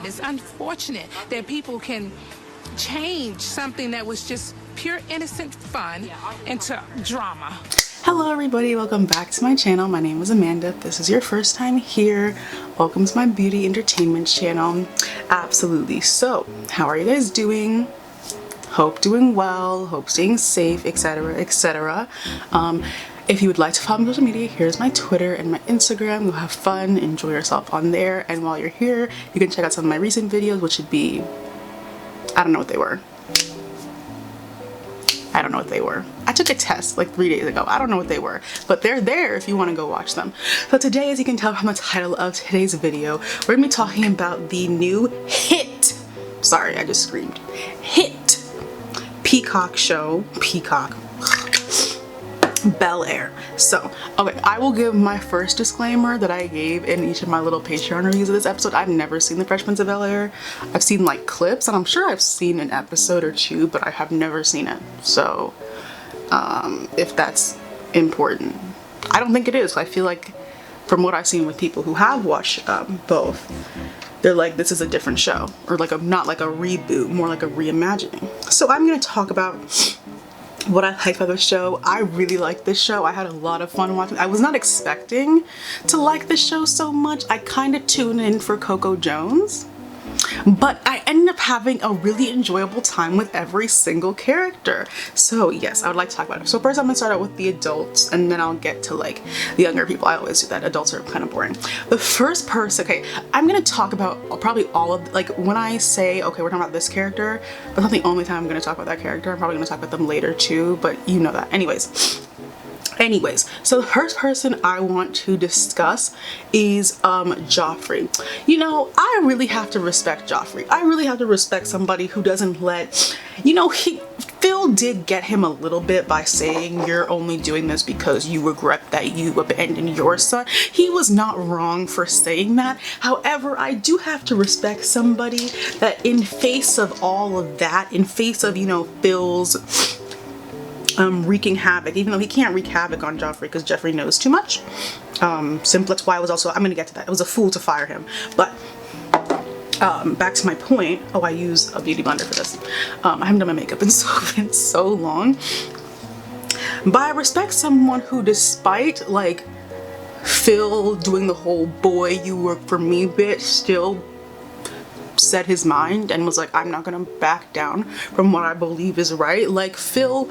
that. It's unfortunate that people can change something that was just pure innocent fun into drama. Hello everybody, welcome back to my channel. My name is Amanda. If this is your first time here, welcome to my beauty entertainment channel. Absolutely. So, how are you guys doing? Hope doing well, hope staying safe, etc, etc. If you would like to follow me on social media, here's my Twitter and my Instagram. Go have fun, enjoy yourself on there, and while you're here, you can check out some of my recent videos, which would be, I don't know what they were. I don't know what they were. I took a test like 3 days ago. I don't know what they were, but they're there if you want to go watch them. So today, as you can tell from the title of today's video, we're gonna be talking about the new hit, sorry, I just screamed, hit Peacock show, Bel-Air. So, okay, I will give my first disclaimer that I gave in each of my little Patreon reviews of this episode. I've never seen the Fresh Prince of Bel-Air. I've seen like clips, and I'm sure I've seen an episode or two, but I have never seen it. So, if that's important. I don't think it is. I feel like from what I've seen with people who have watched both, they're like, this is a different show, or like not like a reboot, more like a reimagining. So I'm gonna talk about what I like about the show. I really like this show. I had a lot of fun watching. I was not expecting to like this show so much. I kind of tuned in for Coco Jones, but I ended up having a really enjoyable time with every single character. So yes, I would like to talk about it. So first I'm gonna start out with the adults, and then I'll get to like the younger people. I always do that. Adults are kind of boring. The first person, okay, I'm gonna talk about probably all of, like when I say, okay, we're talking about this character, that's not the only time I'm gonna talk about that character. I'm probably gonna talk about them later too, but you know that. Anyways, so the first person I want to discuss is Joffrey. You know, I really have to respect Joffrey. I really have to respect somebody who doesn't let, you know, Phil did get him a little bit by saying you're only doing this because you regret that you abandoned your son. He was not wrong for saying that. However, I do have to respect somebody that in face of all of that, in face of, you know, Phil's wreaking havoc, even though he can't wreak havoc on Joffrey because Jeffrey knows too much. That's why I was also, I'm gonna get to that. It was a fool to fire him. But back to my point. Oh, I use a beauty blender for this. I haven't done my makeup in so long. But I respect someone who, despite like Phil doing the whole boy you work for me bit, still said his mind and was like, I'm not gonna back down from what I believe is right. Like Phil,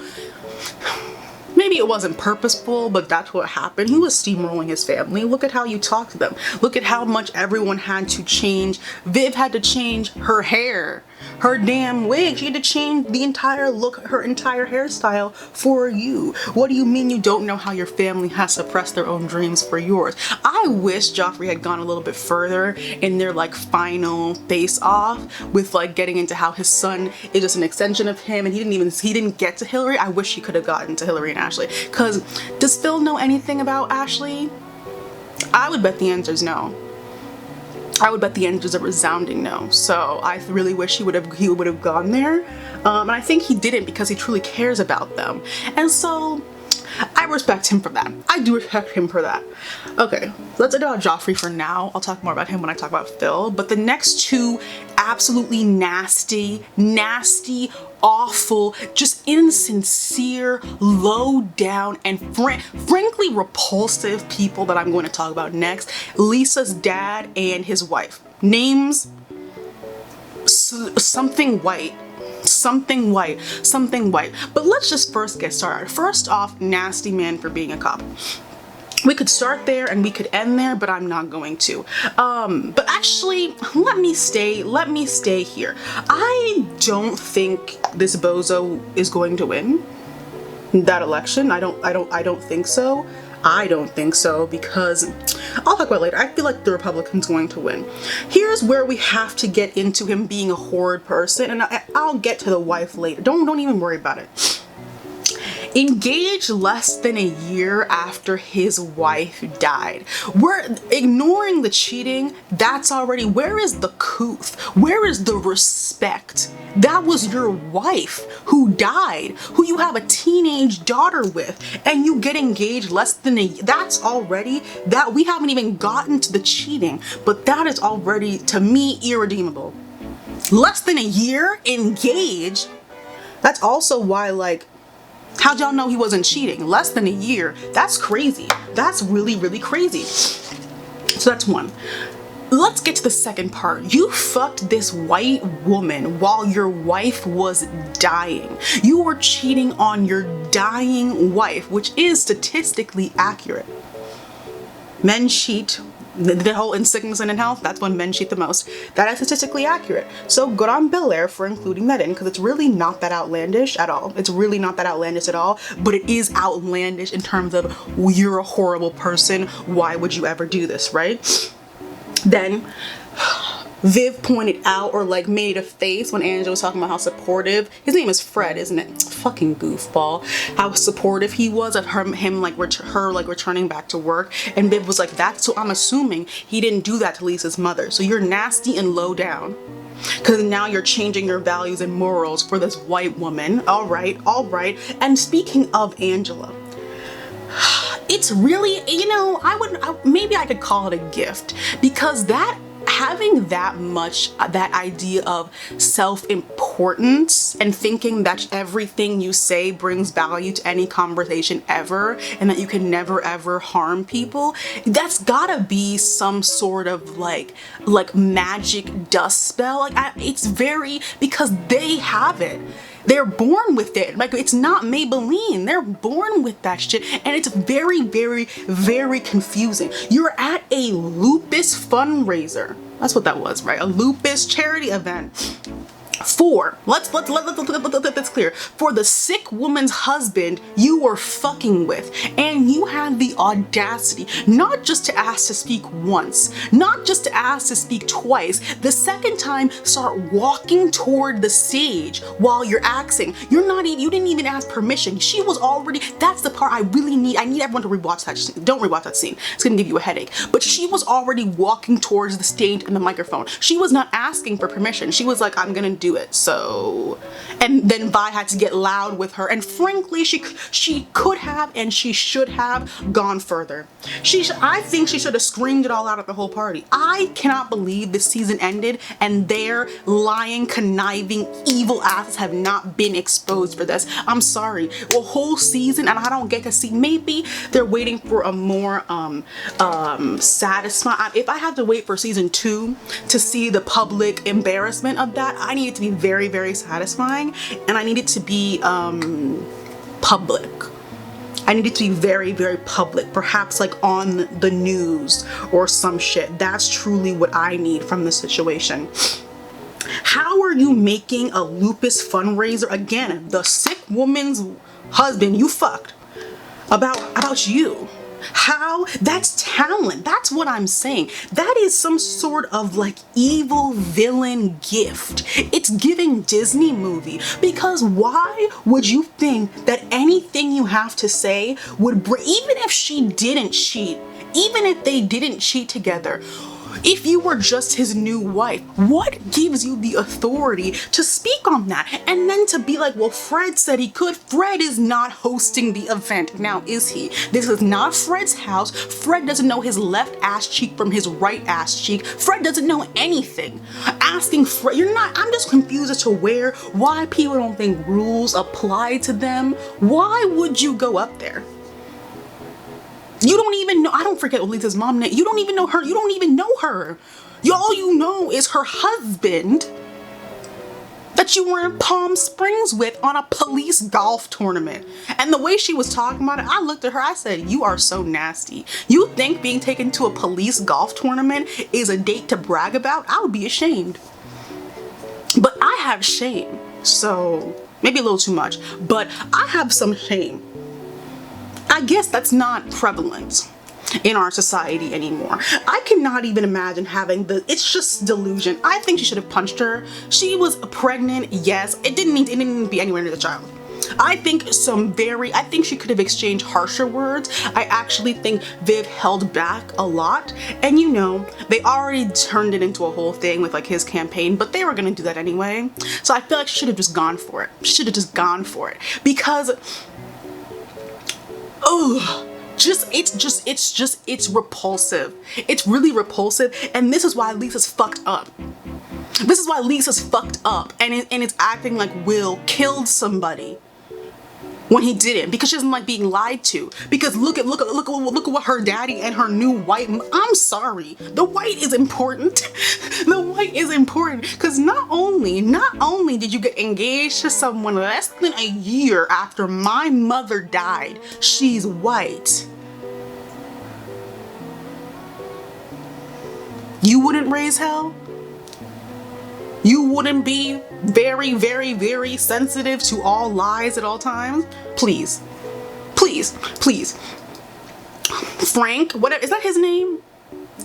maybe it wasn't purposeful, but that's what happened. He was steamrolling his family. Look at how you talk to them. Look at how much everyone had to change. Viv had to change her hair, her damn wig. She had to change the entire look, her entire hairstyle for you. What do you mean you don't know how your family has suppressed their own dreams for yours? I wish Joffrey had gone a little bit further in their like final face off with like getting into how his son is just an extension of him, and he didn't get to Hillary. I wish he could have gotten to Hillary and Ashley. Because does Phil know anything about Ashley? I would bet the answer is no. I would bet the answer is a resounding no. So I really wish he would have gone there, and I think he didn't because he truly cares about them. And so I respect him for that. I do respect him for that. Okay, let's talk about Joffrey for now. I'll talk more about him when I talk about Phil. But the next two absolutely nasty, awful, just insincere, low down, and frankly repulsive people that I'm going to talk about next. Lisa's dad and his wife. Names something white. But let's just first get started. First off, nasty man for being a cop. We could start there and we could end there, but I'm not going to. But actually, let me stay here. I don't think this bozo is going to win that election. I don't think so. I don't think so, because I'll talk about it later. I feel like the Republican's going to win. Here's where we have to get into him being a horrid person, and I'll get to the wife later. Don't even worry about it. Engaged less than a year after his wife died. We're ignoring the cheating. That's already, where is the couth? Where is the respect? That was your wife who died, who you have a teenage daughter with, and you get engaged less than a, that's already, that we haven't even gotten to the cheating, but that is already, to me, irredeemable. Less than a year engaged. That's also why, like, how'd y'all know he wasn't cheating? Less than a year. That's crazy. That's really, really crazy. So that's one. Let's get to the second part. You fucked this white woman while your wife was dying. You were cheating on your dying wife, which is statistically accurate. Men cheat. The whole in sickness and in health, that's when men cheat the most. That is statistically accurate. So good on Bel-Air for including that in, because it's really not that outlandish at all. It's really not that outlandish at all, but it is outlandish in terms of, you're a horrible person. Why would you ever do this, right? Then Viv pointed out, or like made a face when Angela was talking about how supportive, his name is Fred, isn't it? Fucking goofball. How supportive he was of him like her returning back to work. And Viv was like, that's, so I'm assuming he didn't do that to Lisa's mother. So you're nasty and low down, because now you're changing your values and morals for this white woman. All right, all right. And speaking of Angela, it's really, you know, maybe I could call it a gift, because that, having that much, that idea of self-importance and thinking that everything you say brings value to any conversation ever, and that you can never ever harm people, that's gotta be some sort of like magic dust spell. Like it's very, because they have it. They're born with it. Like, it's not Maybelline. They're born with that shit. And it's very, very, very confusing. You're at a lupus fundraiser. That's what that was, right? A lupus charity event. For, let's put this clear. For the sick woman's husband you were fucking with, and you had the audacity not just to ask to speak once, not just to ask to speak twice, the second time start walking toward the stage while you're acting. You're not even, you didn't even ask permission. She was already, that's the part I really need. I need everyone to rewatch that scene. Don't rewatch that scene. It's gonna give you a headache. But she was already walking towards the stage and the microphone. She was not asking for permission. She was like, I'm gonna do it. So, and then Vi had to get loud with her, and frankly she could have and she should have gone further. I think she should have screamed it all out at the whole party. I cannot believe this season ended and their lying, conniving, evil asses have not been exposed for this. I'm sorry, a whole season and I don't get to see. Maybe they're waiting for a more satisfying, if I have to wait for season 2 to see the public embarrassment of that, I need it to be very, very satisfying, and I need it to be public. I need it to be very, very public, perhaps like on the news or some shit. That's truly what I need from this situation. How are you making a lupus fundraiser, again, the sick woman's husband you fucked, about you? How? That's talent. That's what I'm saying. That is some sort of like evil villain gift. It's giving Disney movie, because why would you think that anything you have to say would bring, even if she didn't cheat, even if they didn't cheat together, if you were just his new wife, what gives you the authority to speak on that? And then to be like, well, Fred said he could. Fred is not hosting the event. Now, is he? This is not Fred's house. Fred doesn't know his left ass cheek from his right ass cheek. Fred doesn't know anything. Asking Fred, you're not, I'm just confused as to why people don't think rules apply to them. Why would you go up there? You don't even know, I don't forget what Lisa's mom name. You don't even know her. You don't even know her. All you know is her husband that you were in Palm Springs with on a police golf tournament. And the way she was talking about it, I looked at her, I said, you are so nasty. You think being taken to a police golf tournament is a date to brag about? I would be ashamed. But I have shame. So maybe a little too much, but I have some shame. I guess that's not prevalent in our society anymore. I cannot even imagine having it's just delusion. I think she should have punched her. She was pregnant, yes. It didn't need to be anywhere near the child. I think she could have exchanged harsher words. I actually think Viv held back a lot, and you know, they already turned it into a whole thing with like his campaign, but they were gonna do that anyway. So I feel like she should have just gone for it. She should have just gone for it, because it's repulsive. It's really repulsive, and this is why Lisa's fucked up. This is why Lisa's fucked up, and it's acting like Will killed somebody when he didn't, because she doesn't like being lied to. Because look at what her daddy and her new white. I'm sorry, the white is important. The white is important, because not only did you get engaged to someone less than a year after my mother died, she's white. You wouldn't raise hell? You wouldn't be very, very, very sensitive to all lies at all times? Please, please, please. Frank, what is that his name?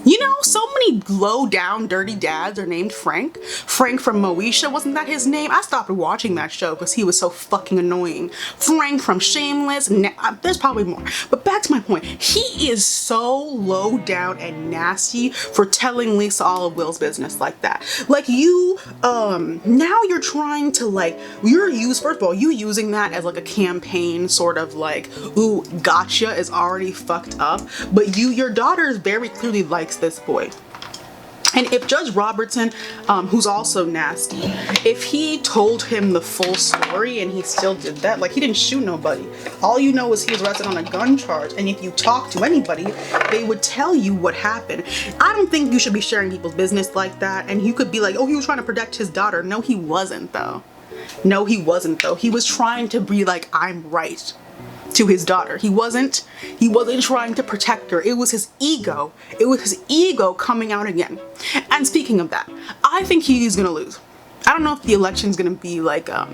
You know, so many low down dirty dads are named Frank. Frank from Moesha, wasn't that his name? I stopped watching that show because he was so fucking annoying. Frank from Shameless, there's probably more. But back to my point, he is so low down and nasty for telling Lisa all of Will's business like that. Like you, now you're trying to like, first of all, you using that as like a campaign, sort of like, ooh, gotcha is already fucked up. But your daughter is very clearly likes this boy. And if Judge Robertson, who's also nasty, if he told him the full story and he still did that, like he didn't shoot nobody. All you know is he was arrested on a gun charge, and if you talk to anybody, they would tell you what happened. I don't think you should be sharing people's business like that, and you could be like, oh, he was trying to protect his daughter. No, he wasn't though. No, he wasn't though. He was trying to be like, I'm right to his daughter. He wasn't trying to protect her. It was his ego. It was his ego coming out again. And speaking of that, I think he's gonna lose. I don't know if the election's gonna be like a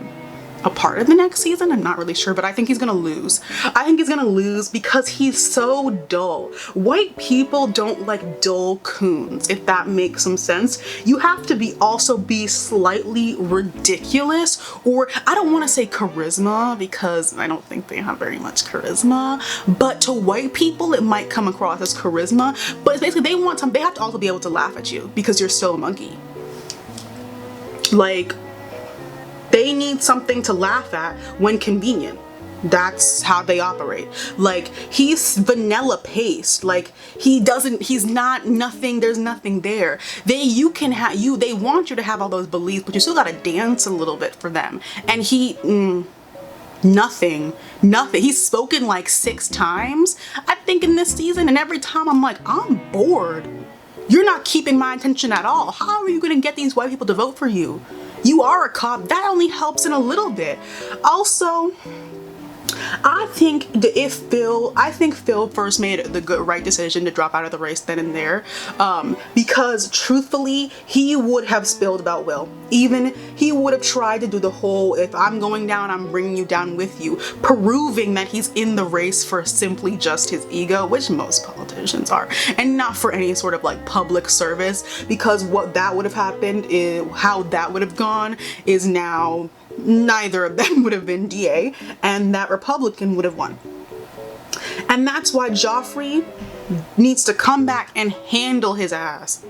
part of the next season. I'm not really sure, but I think he's gonna lose. I think he's gonna lose because he's so dull. White people don't like dull coons, if that makes some sense. You have to also be slightly ridiculous, or I don't want to say charisma because I don't think they have very much charisma, but to white people it might come across as charisma, but it's basically they have to also be able to laugh at you because you're still a monkey. Like, they need something to laugh at when convenient. That's how they operate. Like, he's vanilla paste. Like, he's not nothing, there's nothing there. They want you to have all those beliefs, but you still gotta dance a little bit for them. And nothing. He's spoken like 6 times, I think, in this season, and every time I'm like, I'm bored. You're not keeping my attention at all. How are you gonna get these white people to vote for you? You are a cop. That only helps in a little bit. Also, I think Phil first made the right decision to drop out of the race then and there, because truthfully, he would have spilled about Will. Even he would have tried to do the whole, if I'm going down, I'm bringing you down with you, proving that he's in the race for simply just his ego, which most politicians are, and not for any sort of like public service, because what that would have happened is, how that would have gone is now neither of them would have been DA, and that Republican would have won. And that's why Joffrey needs to come back and handle his ass.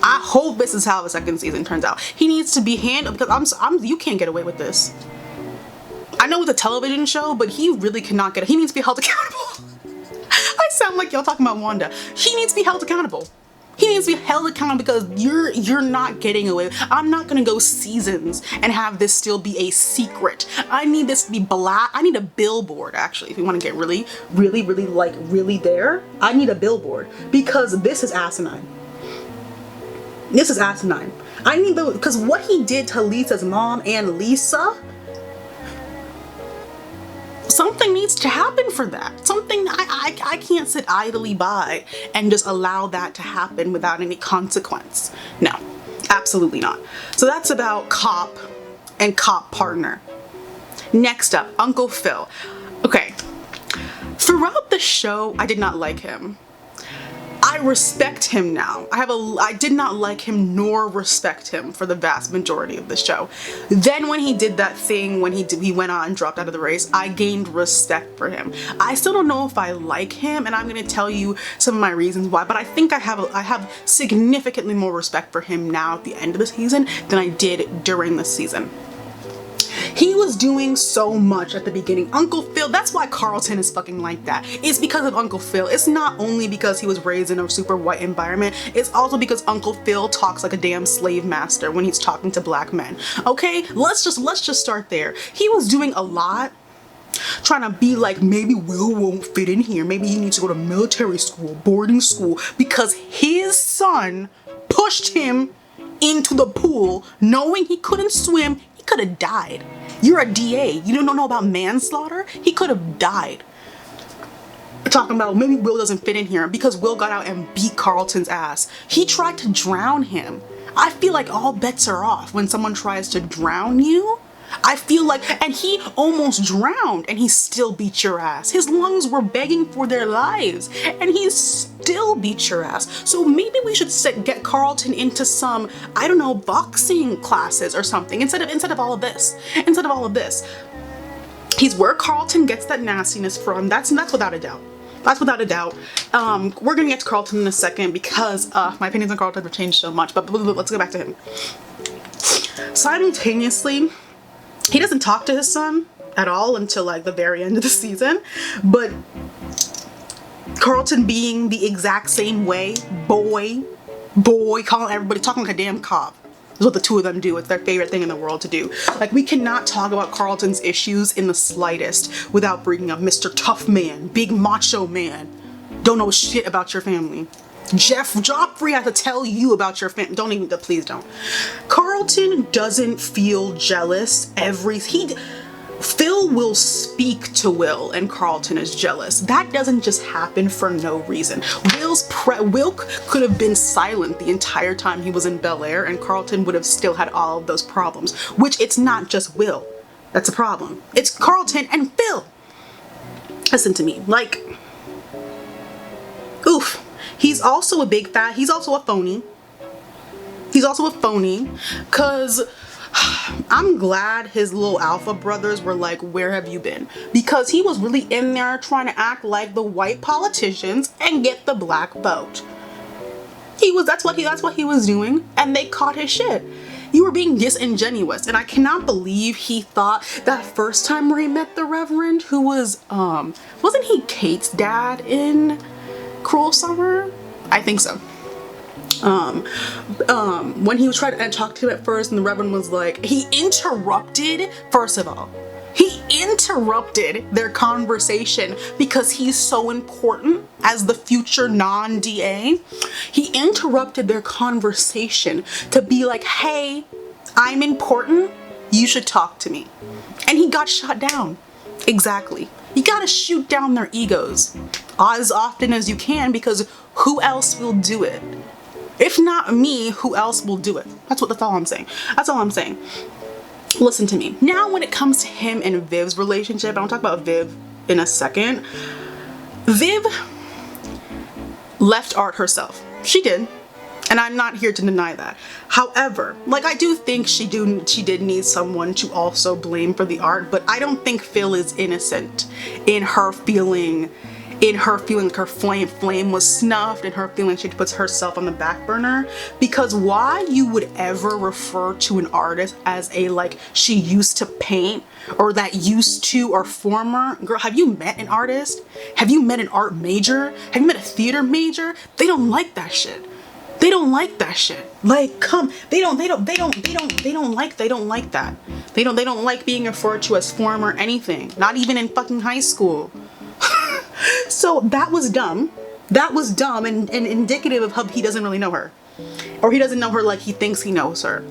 I hope this is how the second season turns out. He needs to be handled, because you can't get away with this. I know it's a television show, but he really cannot he needs to be held accountable. I sound like y'all talking about Wanda. He needs to be held accountable. He needs to be held accountable because you're not getting away. I'm not gonna go seasons and have this still be a secret. I need this to be I need a billboard, actually, if you want to get really, really, really, like, really there. I need a billboard, because this is asinine. This is asinine. I need because what he did to Lisa's mom and Lisa, something needs to happen for that. Something, I can't sit idly by and just allow that to happen without any consequence. No, absolutely not. So that's about cop and cop partner. Next up, Uncle Phil. Okay, throughout the show, I did not like him. I respect him now. I did not like him nor respect him for the vast majority of the show. Then when he did that thing, when he went on and dropped out of the race, I gained respect for him. I still don't know if I like him, and I'm gonna tell you some of my reasons why, but I think I have significantly more respect for him now at the end of the season than I did during the season. He was doing so much at the beginning. Uncle Phil, that's why Carlton is fucking like that. It's because of Uncle Phil. It's not only because he was raised in a super white environment, it's also because Uncle Phil talks like a damn slave master when he's talking to black men. Okay, let's just start there. He was doing a lot, trying to be like, maybe Will won't fit in here. Maybe he needs to go to military school, boarding school, because his son pushed him into the pool knowing he couldn't swim. He could have died. You're a DA. You don't know about manslaughter? He could have died. Talking about maybe Will doesn't fit in here because Will got out and beat Carlton's ass. He tried to drown him. I feel like all bets are off when someone tries to drown you. I feel like, and he almost drowned and he still beat your ass. His lungs were begging for their lives and he still beat your ass. So maybe we should get Carlton into some, I don't know, boxing classes or something instead of all of this. Instead of all of this. He's where Carlton gets that nastiness from. That's without a doubt. That's without a doubt. We're gonna get to Carlton in a second because my opinions on Carlton have changed so much, but let's go back to him. Simultaneously, he doesn't talk to his son at all until like the very end of the season, but Carlton being the exact same way, boy, calling everybody, talking like a damn cop, is what the two of them do. It's their favorite thing in the world to do. Like, we cannot talk about Carlton's issues in the slightest without bringing up Mr. Tough Man, big macho man, don't know shit about your family. Joffrey has to tell you about your family. Don't even, please don't. Carlton doesn't feel jealous Phil will speak to Will and Carlton is jealous. That doesn't just happen for no reason. Will could have been silent the entire time he was in Bel-Air and Carlton would have still had all of those problems, which it's not just Will that's a problem. It's Carlton and Phil. Listen to me, like, oof. He's also a big fat, he's also a phony. He's also a phony, cause I'm glad his little alpha brothers were like, where have you been? Because he was really in there trying to act like the white politicians and get the black vote. That's what he was doing, and they caught his shit. You were being disingenuous, and I cannot believe he thought that first time where he met the Reverend, who was, wasn't he Kate's dad in Cruel Summer? I think so. When he was trying to talk to him at first and the Reverend was like, he interrupted, first of all, he interrupted their conversation because he's so important as the future non-DA. He interrupted their conversation to be like, hey, I'm important, you should talk to me. And he got shot down. Exactly. You gotta shoot down their egos as often as you can, because who else will do it? If not me, who else will do it? That's all I'm saying. That's all I'm saying. Listen to me. Now when it comes to him and Viv's relationship, I'll talk about Viv in a second. Viv left art herself. She did. And I'm not here to deny that. However, like, I do think she did need someone to also blame for the art, but I don't think Phil is innocent in her feeling like her flame was snuffed, and her feeling she puts herself on the back burner. Because why you would ever refer to an artist as a, like, she used to paint, or that used to, or former? Girl, have you met an artist? Have you met an art major? Have you met a theater major? They don't like that shit. They don't like that shit. Like, come, they don't like that. They don't like being referred to as former anything. Not even in fucking high school. So that was dumb. That was dumb and indicative of how he doesn't really know her. Or he doesn't know her like he thinks he knows her.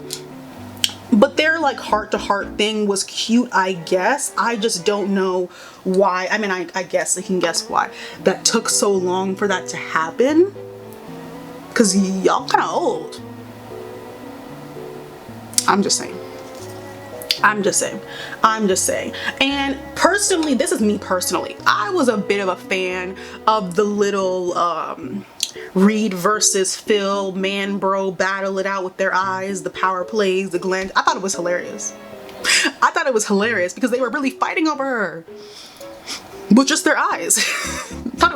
But their, like, heart-to-heart thing was cute, I guess. I just don't know why. I mean, I guess I can guess why that took so long for that to happen. Because y'all kind of old. I'm just saying. And personally, this is me personally, I was a bit of a fan of the little Reed versus Phil, man bro, battle it out with their eyes, the power plays, the glance. I thought it was hilarious. I thought it was hilarious because they were really fighting over her with just their eyes. I thought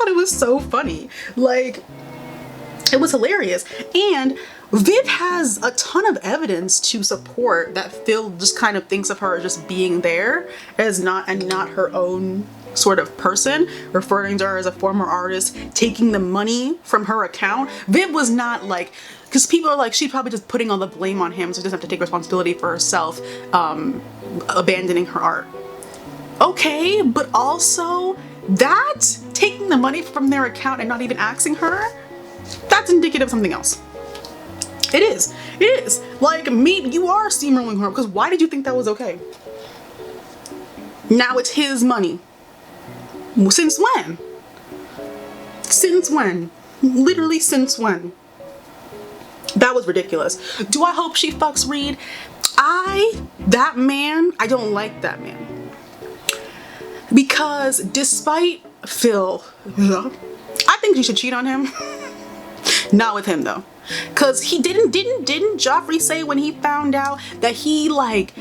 it was so funny. Like, it was hilarious. And Viv has a ton of evidence to support that Phil just kind of thinks of her as just being there as not her own sort of person, referring to her as a former artist, taking the money from her account. Viv was not like, because people are like, she's probably just putting all the blame on him so she doesn't have to take responsibility for herself, abandoning her art. Okay, but also that, taking the money from their account and not even asking her, that's indicative of something else. It is. It is. Like, you are steamrolling her because why did you think that was okay? Now it's his money. Since when? Since when? Literally since when? That was ridiculous. Do I hope she fucks Reed? That man, I don't like that man. Because despite Phil, I think she should cheat on him. Not with him though. Cause he didn't Joffrey say when he found out that he like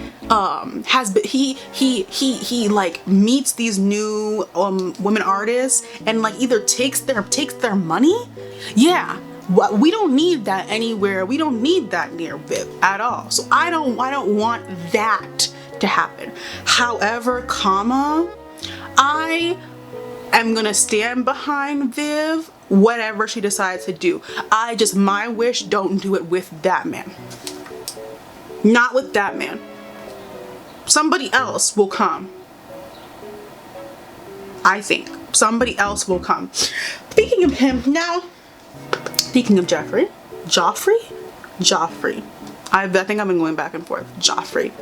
he like meets these new women artists and like either takes their money? Yeah. We don't need that anywhere. We don't need that near Viv at all. So I don't want that to happen. However, I am gonna stand behind Viv, whatever she decides to do. My wish, don't do it with that man. Not with that man. Somebody else will come. I think. Somebody else will come. Speaking of him, now, speaking of Joffrey. I think I've been going back and forth. Joffrey.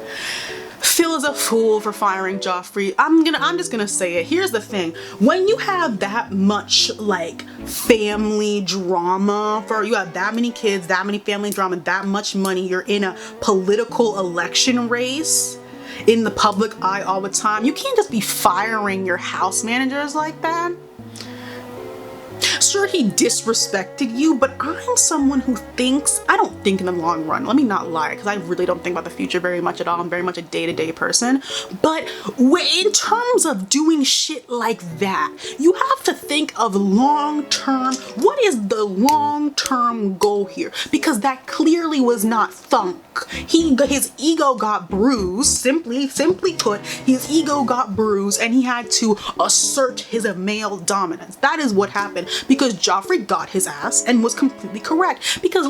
Phil is a fool for firing Joffrey. I'm just gonna say it. Here's the thing. When you have that much like family drama, you have that many kids, that many family drama, that much money, you're in a political election race in the public eye all the time, you can't just be firing your house managers like that. Sure, he disrespected you, but I'm someone who thinks, I don't think in the long run, let me not lie, because I really don't think about the future very much at all. I'm very much a day-to-day person. But in terms of doing shit like that, you have to think of long-term. What is the long-term goal here? Because that clearly was not thunk. His ego got bruised, simply put, his ego got bruised and he had to assert his male dominance. That is what happened, because Joffrey got his ass and was completely correct. Because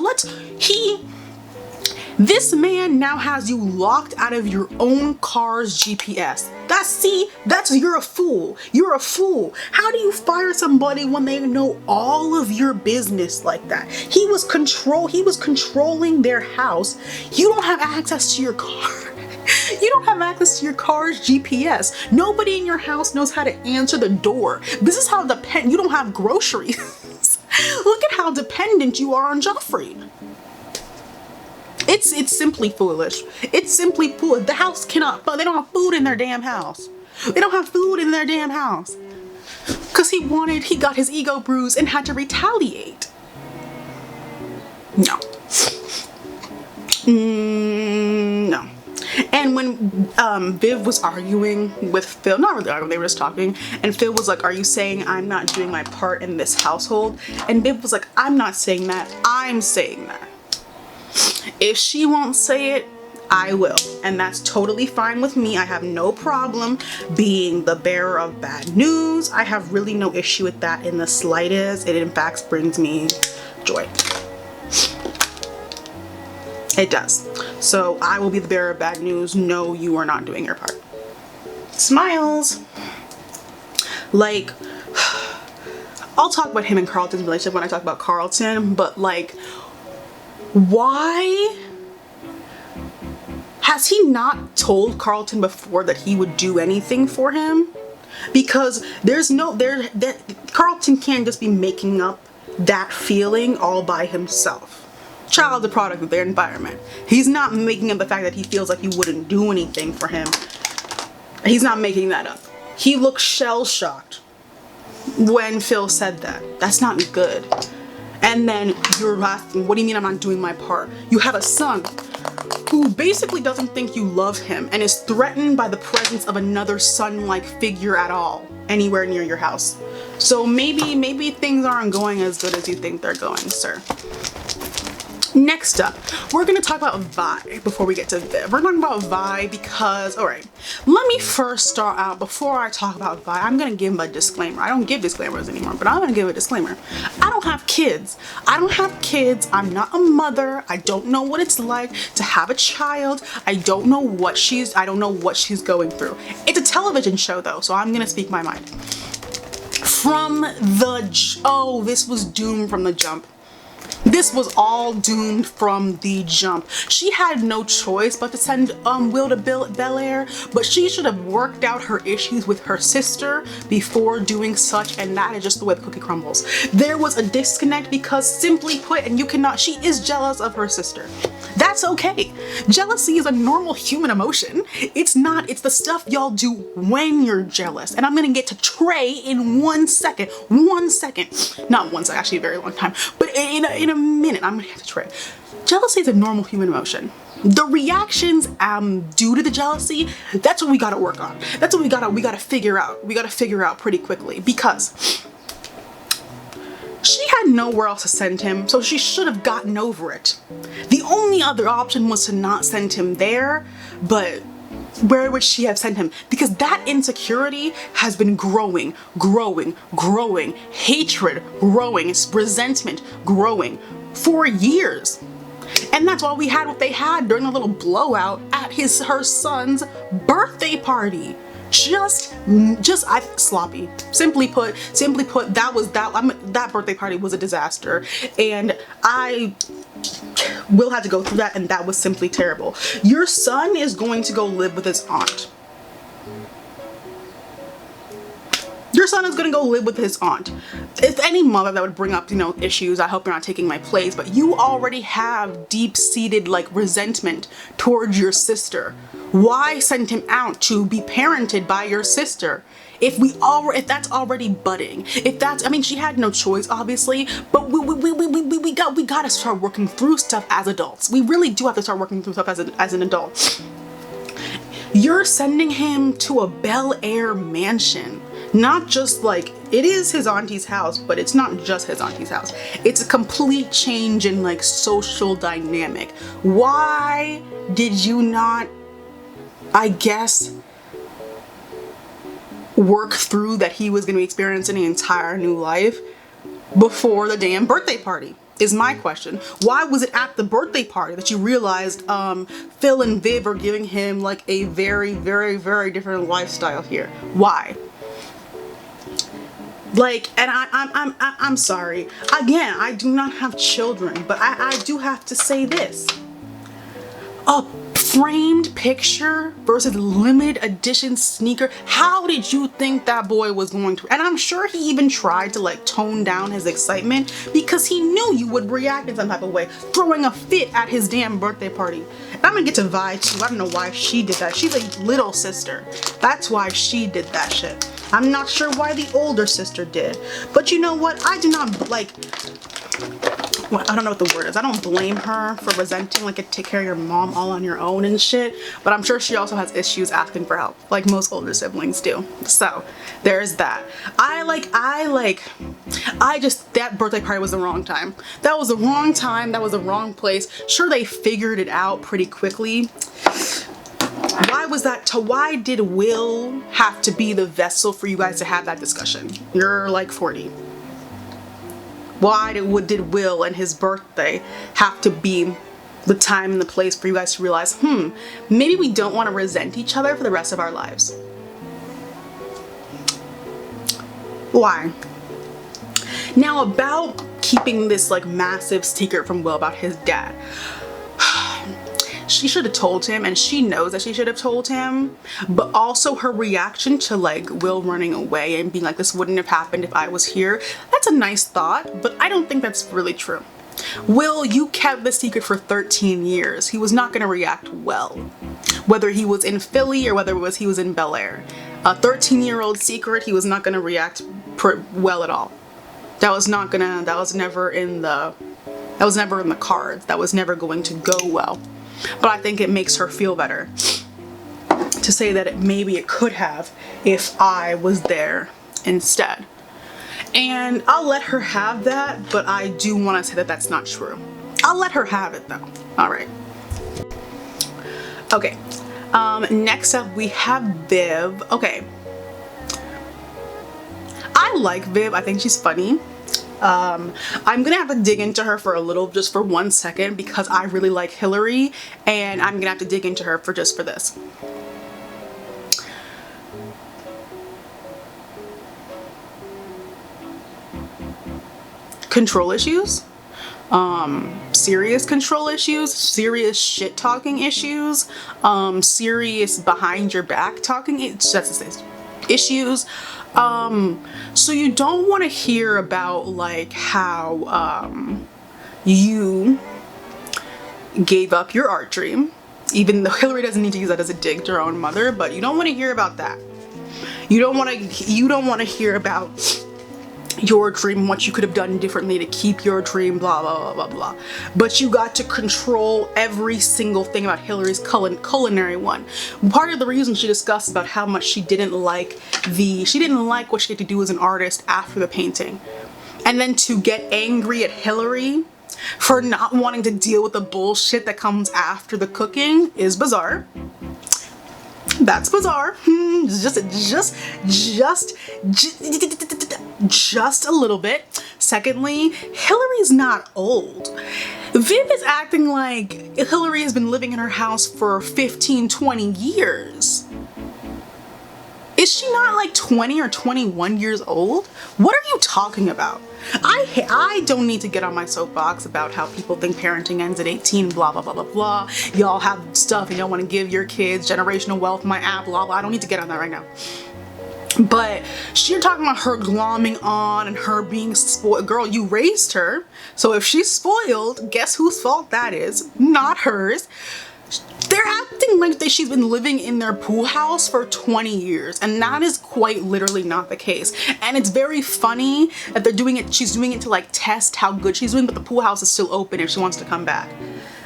this man now has you locked out of your own car's GPS. You're a fool. You're a fool. How do you fire somebody when they know all of your business like that? He was controlling their house. You don't have access to your car. You don't have access to your car's GPS. Nobody in your house knows how to answer the door. This is how you don't have groceries. Look at how dependent you are on Joffrey. It's simply foolish. It's simply foolish. The house cannot, but they don't have food in their damn house. They don't have food in their damn house. Because he got his ego bruised and had to retaliate. No. No. And when Viv was arguing with Phil, not really arguing, they were just talking, and Phil was like, are you saying I'm not doing my part in this household? And Viv was like, I'm not saying that, I'm saying that. If she won't say it, I will. And that's totally fine with me. I have no problem being the bearer of bad news. I have really no issue with that in the slightest. It in fact brings me joy. It does. So I will be the bearer of bad news. No, you are not doing your part. Smiles. Like, I'll talk about him and Carlton's relationship when I talk about Carlton, but like, why has he not told Carlton before that he would do anything for him? Because Carlton can't just be making up that feeling all by himself. Child's a product of their environment. He's not making up the fact that he feels like he wouldn't do anything for him. He's not making that up. He looks shell-shocked. when Phil said that. That's not good. And then you're asking, what do you mean I'm not doing my part? You have a son who basically doesn't think you love him and is threatened by the presence of another son-like figure at all, anywhere near your house. So maybe things aren't going as good as you think they're going, sir. Next up, we're going to talk about Vi before we get to Viv. We're talking about Vi because, alright, let me first start out, before I talk about Vi, I'm going to give a disclaimer. I don't give disclaimers anymore, but I'm going to give a disclaimer. I don't have kids. I don't have kids. I'm not a mother. I don't know what it's like to have a child. I don't know what she's going through. It's a television show though, so I'm going to speak my mind. This was doomed from the jump. This was all doomed from the jump. She had no choice but to send Will to bel-air, but she should have worked out her issues with her sister before doing such, and that is just the way the cookie crumbles. There was a disconnect because, simply put, she is jealous of her sister. That's okay. Jealousy is a normal human emotion. It's the stuff y'all do when you're jealous. And I'm gonna get to Trey in 1 second. 1 second. Not 1 second, actually a very long time. But in a minute, I'm gonna get to Trey. Jealousy is a normal human emotion. The reactions due to the jealousy, that's what we gotta work on. That's what we gotta figure out. We gotta figure out pretty quickly, because she had nowhere else to send him, so she should have gotten over it. The only other option was to not send him there, but where would she have sent him? Because that insecurity has been growing, hatred growing, resentment growing for years. And that's why we had what they had during the little blowout at her son's birthday party. Sloppy. Simply put, that birthday party was a disaster, and I will have to go through that, and that was simply terrible. Your son is going to go live with his aunt. Your son is gonna go live with his aunt. If any mother that would bring up, issues, I hope you're not taking my place, but you already have deep-seated resentment towards your sister. Why send him out to be parented by your sister? If that's already budding, she had no choice, obviously, but we gotta start working through stuff as adults. We really do have to start working through stuff as an adult. You're sending him to a bel-air mansion. Not just it is his auntie's house, but it's not just his auntie's house. It's a complete change in social dynamic. Why did you not, I guess, work through that he was going to be experiencing an entire new life before the damn birthday party? Is my question. Why was it at the birthday party that you realized Phil and Viv are giving him a very, very, very different lifestyle here? Why? And I'm sorry. Again, I do not have children, but I do have to say this. A framed picture versus limited edition sneaker. How did you think that boy was going to? And I'm sure he even tried to tone down his excitement because he knew you would react in some type of way, throwing a fit at his damn birthday party. And I'm gonna get to Vi too. I don't know why she did that. She's a little sister. That's why she did that shit. I'm not sure why the older sister did. But you know what? I do not I don't know what the word is. I don't blame her for resenting take care of your mom all on your own and shit. But I'm sure she also has issues asking for help, like most older siblings do. So there's that. That birthday party was the wrong time. That was the wrong time. That was the wrong place. Sure, they figured it out pretty quickly. Why did Will have to be the vessel for you guys to have that discussion? You're 40. Why did Will and his birthday have to be the time and the place for you guys to realize, maybe we don't want to resent each other for the rest of our lives? Why? Now, about keeping this massive secret from Will about his dad. She should have told him, and she knows that she should have told him, but also her reaction to Will running away and being this wouldn't have happened if I was here, that's a nice thought, but I don't think that's really true. Will, you kept the secret for 13 years. He was not going to react well, whether he was in Philly or whether he was in bel-air. A 13-year-old secret, he was not going to react well at all. That was never in the cards. That was never going to go well. But I think it makes her feel better to say that maybe it could have if I was there instead. And I'll let her have that, but I do want to say that that's not true. I'll let her have it though. All right. Okay. Next up we have Viv. Okay. I like Viv. I think she's funny. I'm gonna have to dig into her for a little, just for 1 second, because I really like Hillary, and I'm gonna have to dig into her for this. Control issues, serious control issues, serious shit talking issues, serious behind your back talking issues. So you don't want to hear about like how you gave up your art dream, even though Hillary doesn't need to use that as a dig to her own mother, but you don't want to hear about that. You don't want to hear about your dream, what you could have done differently to keep your dream, blah blah blah blah blah. But you got to control every single thing about Hillary's culinary one. Part of the reason she discussed about how much she didn't like what she had to do as an artist after the painting, and then to get angry at Hillary for not wanting to deal with the bullshit that comes after the cooking is bizarre. That's bizarre. Just a little bit. Secondly, Hillary's not old. Viv is acting like Hillary has been living in her house for 15-20 years. Is she not like 20 or 21 years old? What are you talking about? I don't need to get on my soapbox about how people think parenting ends at 18, blah, blah, blah, blah, blah. Y'all have stuff and y'all want to give your kids generational wealth, my app, blah, blah. I don't need to get on that right now. But you're talking about her glomming on and her being spoiled. Girl, you raised her. So if she's spoiled, guess whose fault that is? Not hers. They're acting like she's been living in their pool house for 20 years, and that is quite literally not the case. And it's very funny that she's doing it to like test how good she's doing, but the pool house is still open if she wants to come back.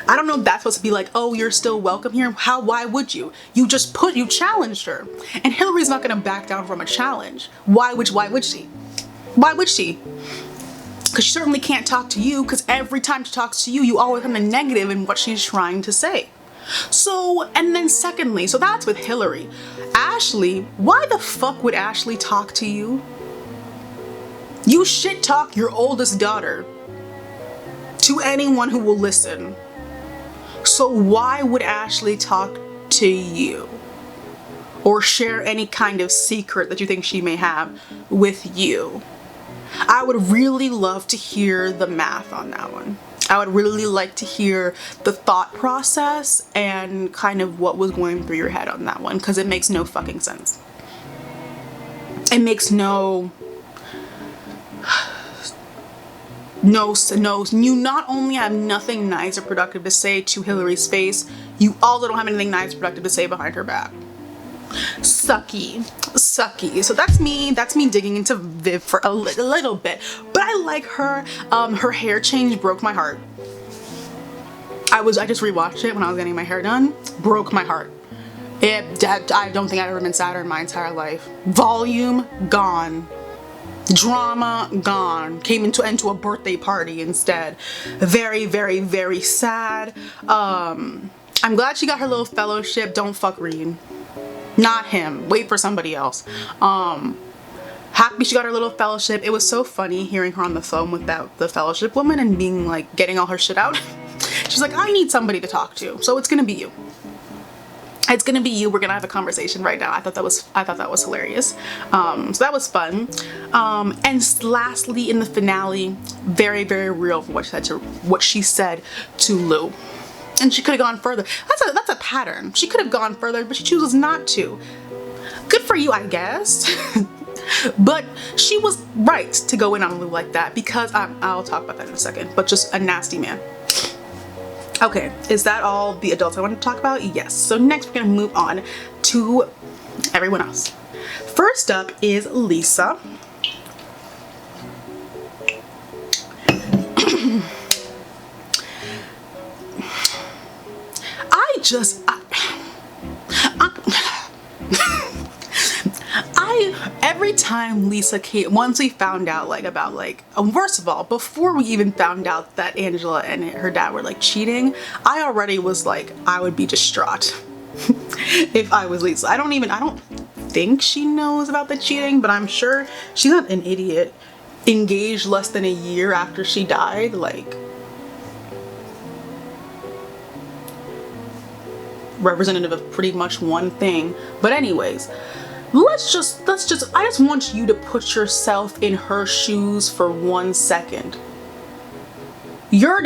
I don't know if that's supposed to be like, oh, you're still welcome here. Why would you? You challenged her. And Hillary's not gonna back down from a challenge. Why would she? Why would she? Because she certainly can't talk to you, because every time she talks to you, you always have the negative in what she's trying to say. So, and then secondly, so that's with Hillary. Ashley, why the fuck would Ashley talk to you? You shit talk your oldest daughter to anyone who will listen. So why would Ashley talk to you? Or share any kind of secret that you think she may have with you? I would really love to hear the math on that one. I would really like to hear the thought process and kind of what was going through your head on that one, because it makes no fucking sense. It makes you not only have nothing nice or productive to say to Hillary's face, you also don't have anything nice or productive to say behind her back. Sucky. So that's me digging into Viv for a little bit, but I like her. Her hair change broke my heart. I just rewatched it when I was getting my hair done. Broke my heart. I don't think I've ever been sadder in my entire life. Volume gone. Drama gone. Came into a birthday party instead. Very, very, very sad. I'm glad she got her little fellowship. Don't fuck Reed. Not him. Wait for somebody else. Happy she got her little fellowship. It was so funny hearing her on the phone with the fellowship woman and being like, getting all her shit out. She's like, I need somebody to talk to, so it's gonna be you. It's gonna be you. We're gonna have a conversation right now. I thought that was hilarious. So that was fun. And lastly, in the finale, very, very real for what she said to Lou. And she could have gone further. That's a pattern. She could have gone further, but she chooses not to. Good for you, I guess. But she was right to go in on Lou like that, because I'll talk about that in a second, but just a nasty man. Okay, is that all the adults I wanted to talk about? Yes. So next we're gonna move on to everyone else. First up is Lisa. every time Lisa came, once we found out first of all, before we even found out that Angela and her dad were like cheating, I already was like, I would be distraught if I was Lisa. I don't think she knows about the cheating, but I'm sure she's not an idiot. Engaged less than a year after she died, like, representative of pretty much one thing. But anyways, I just want you to put yourself in her shoes for 1 second. Your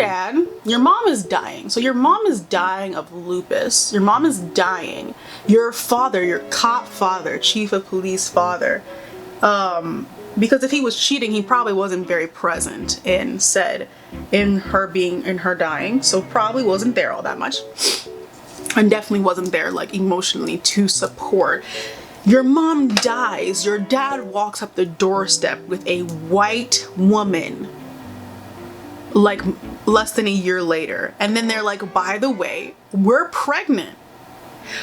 mom is dying. So your mom is dying of lupus. Your mom is dying. Your father, your cop father, chief of police father, because if he was cheating, he probably wasn't very present in her dying. So probably wasn't there all that much. And definitely wasn't there like emotionally to support. Your mom dies. Your dad walks up the doorstep with a white woman like less than a year later. And then they're like, by the way, we're pregnant.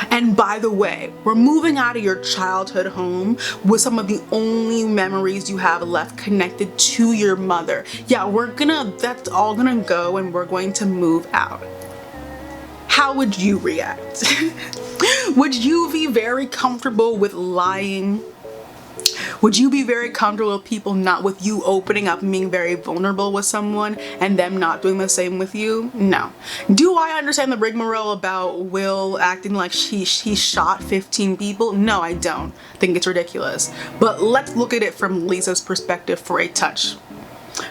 And by the way, we're moving out of your childhood home with some of the only memories you have left connected to your mother. Yeah, that's all gonna go and we're going to move out. How would you react? Would you be very comfortable with lying? Would you be very comfortable with you opening up and being very vulnerable with someone and them not doing the same with you? No. Do I understand the rigmarole about Will acting like he shot 15 people? No, I don't. I think it's ridiculous. But let's look at it from Lisa's perspective for a touch.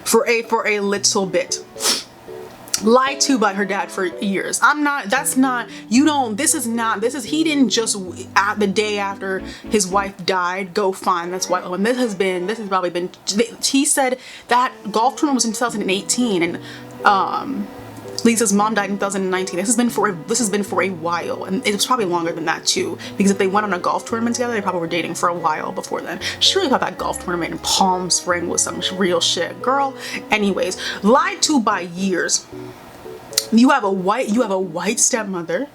For a little bit. Lied to by her dad for years. He didn't just at the day after his wife died go find this white woman. He said that golf tournament was in 2018 and Lisa's mom died in 2019. This has been for a while, and it was probably longer than that too, because if they went on a golf tournament together, they probably were dating for a while before then. She really thought that golf tournament in Palm Springs was some real shit, girl. Anyways, lied to by years. You have a white stepmother,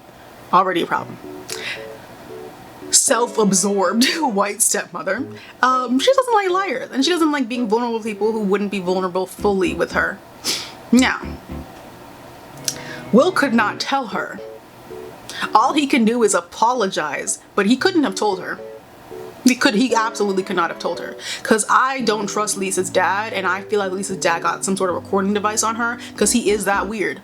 already a problem. Self-absorbed white stepmother. She doesn't like liars, and she doesn't like being vulnerable with people who wouldn't be vulnerable fully with her. Now, Will could not tell her. All he can do is apologize, but he couldn't have told her. He absolutely could not have told her, because I don't trust Lisa's dad, and I feel like Lisa's dad got some sort of recording device on her, because he is that weird.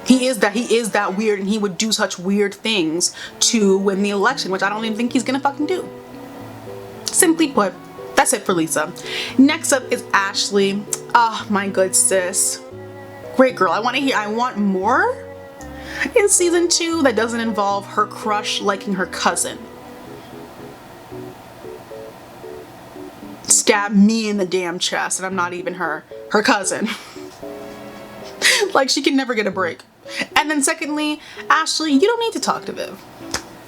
He is that weird, and he would do such weird things to win the election, which I don't even think he's gonna fucking do. Simply put, that's it for Lisa. Next up is Ashley. Oh, my good sis. Great girl. I want more in season 2 that doesn't involve her crush liking her cousin. Stab me in the damn chest, and I'm not even her cousin. Like, she can never get a break. And then secondly, Ashley, you don't need to talk to Viv.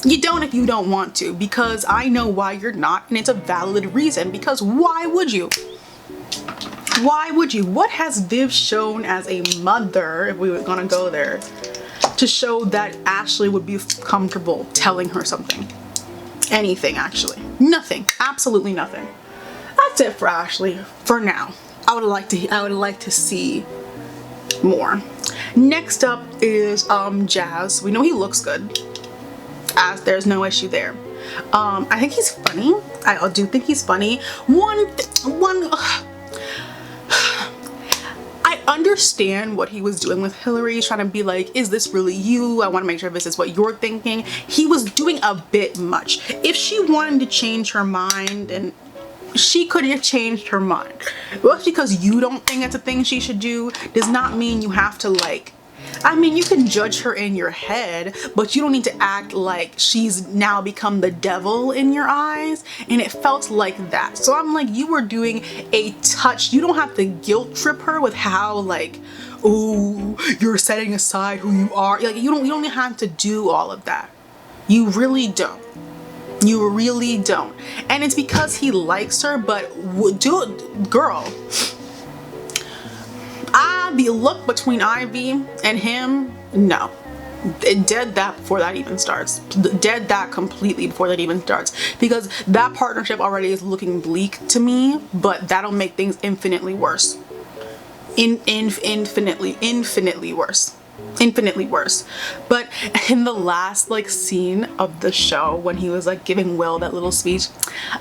You don't if you don't want to, because I know why you're not, and it's a valid reason, because why would you? Why would you? What has Viv shown as a mother, if we were gonna go there, to show that Ashley would be comfortable telling her something? Anything, actually. Nothing. Absolutely nothing. That's it for Ashley for now. I would like to see more. Next up is Jazz. We know he looks good, as there's no issue there. I think he's funny. I do think he's funny. I understand what he was doing with Hillary, trying to be like, is this really you? I want to make sure this is what you're thinking. He was doing a bit much. If she wanted to change her mind, and she could have changed her mind. Just because you don't think it's a thing she should do does not mean you have to, like, I mean, you can judge her in your head, but you don't need to act like she's now become the devil in your eyes. And it felt like that. So I'm like, you were doing a touch. You don't have to guilt trip her with how, like, oh, you're setting aside who you are. Like, you don't have to do all of that. You really don't. You really don't. And it's because he likes her, but girl, the look between Ivy and him, no. Dead that before that even starts. Dead that completely before that even starts. Because that partnership already is looking bleak to me, but that'll make things infinitely worse. Infinitely worse. Infinitely worse. But in the last like scene of the show, when he was like giving Will that little speech,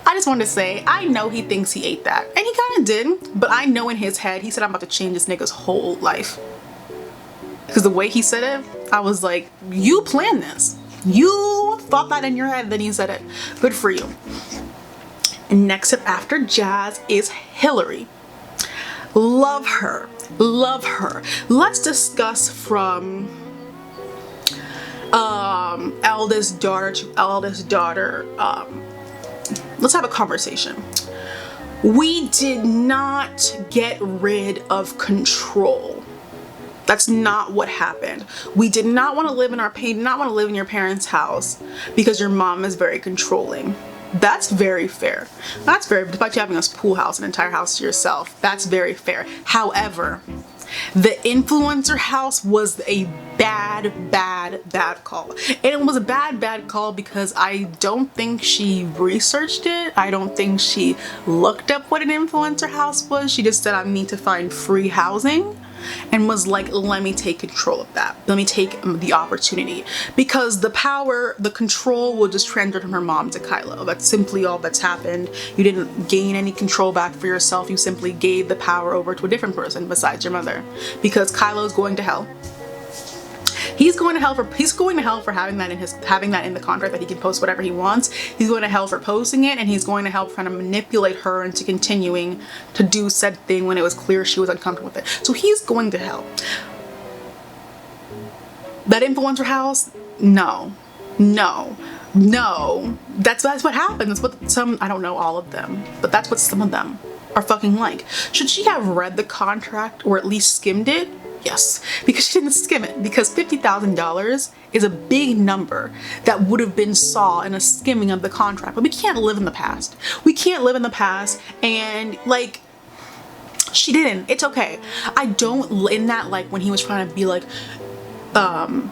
I just wanted to say, I know he thinks he ate that, and he kind of did, but I know in his head he said, I'm about to change this nigga's whole life. Because the way he said it, I was like, you planned this. You thought that in your head, then you said it. Good for you. And next up after Jazz is Hillary. Love her. Love her. Let's discuss from eldest daughter to eldest daughter. Let's have a conversation. We did not get rid of control. That's not what happened. We did not want to live in our pain, did not want to live in your parents' house because your mom is very controlling. That's very fair. That's very, despite you having a pool house, an entire house to yourself, that's very fair. However, the influencer house was a bad call. And it was a bad call because I don't think she researched it. I don't think she looked up what an influencer house was. She just said, I need to find free housing. And was like, let me take control of that. Let me take the opportunity. Because the power, the control will just transfer from her mom to Kylo. That's simply all that's happened. You didn't gain any control back for yourself. You simply gave the power over to a different person besides your mother. Because Kylo's going to hell. He's going to hell for having that in the contract that he can post whatever he wants. He's going to hell for posting it, and he's going to hell for trying to manipulate her into continuing to do said thing when it was clear she was uncomfortable with it. So he's going to hell. That influencer house, no. That's what happens. That's what some, I don't know all of them, but that's what some of them are fucking like. Should she have read the contract or at least skimmed it? Yes, because she didn't skim it, because $50,000 is a big number that would have been saw in a skimming of the contract. But we can't live in the past. We can't live in the past, and like, she didn't. It's okay. I don't, in that, like, when he was trying to be like,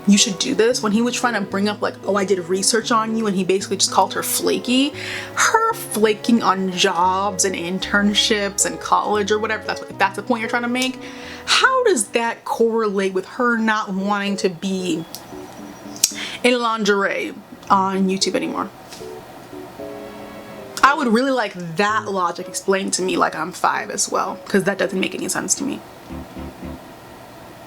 you should do this, when he was trying to bring up like, oh, I did research on you, and he basically just called her flaky. Her flaking on jobs and internships and college or whatever, if that's the point you're trying to make, how does that correlate with her not wanting to be in lingerie on YouTube anymore? I would really like that logic explained to me like I'm 5 as well, because that doesn't make any sense to me.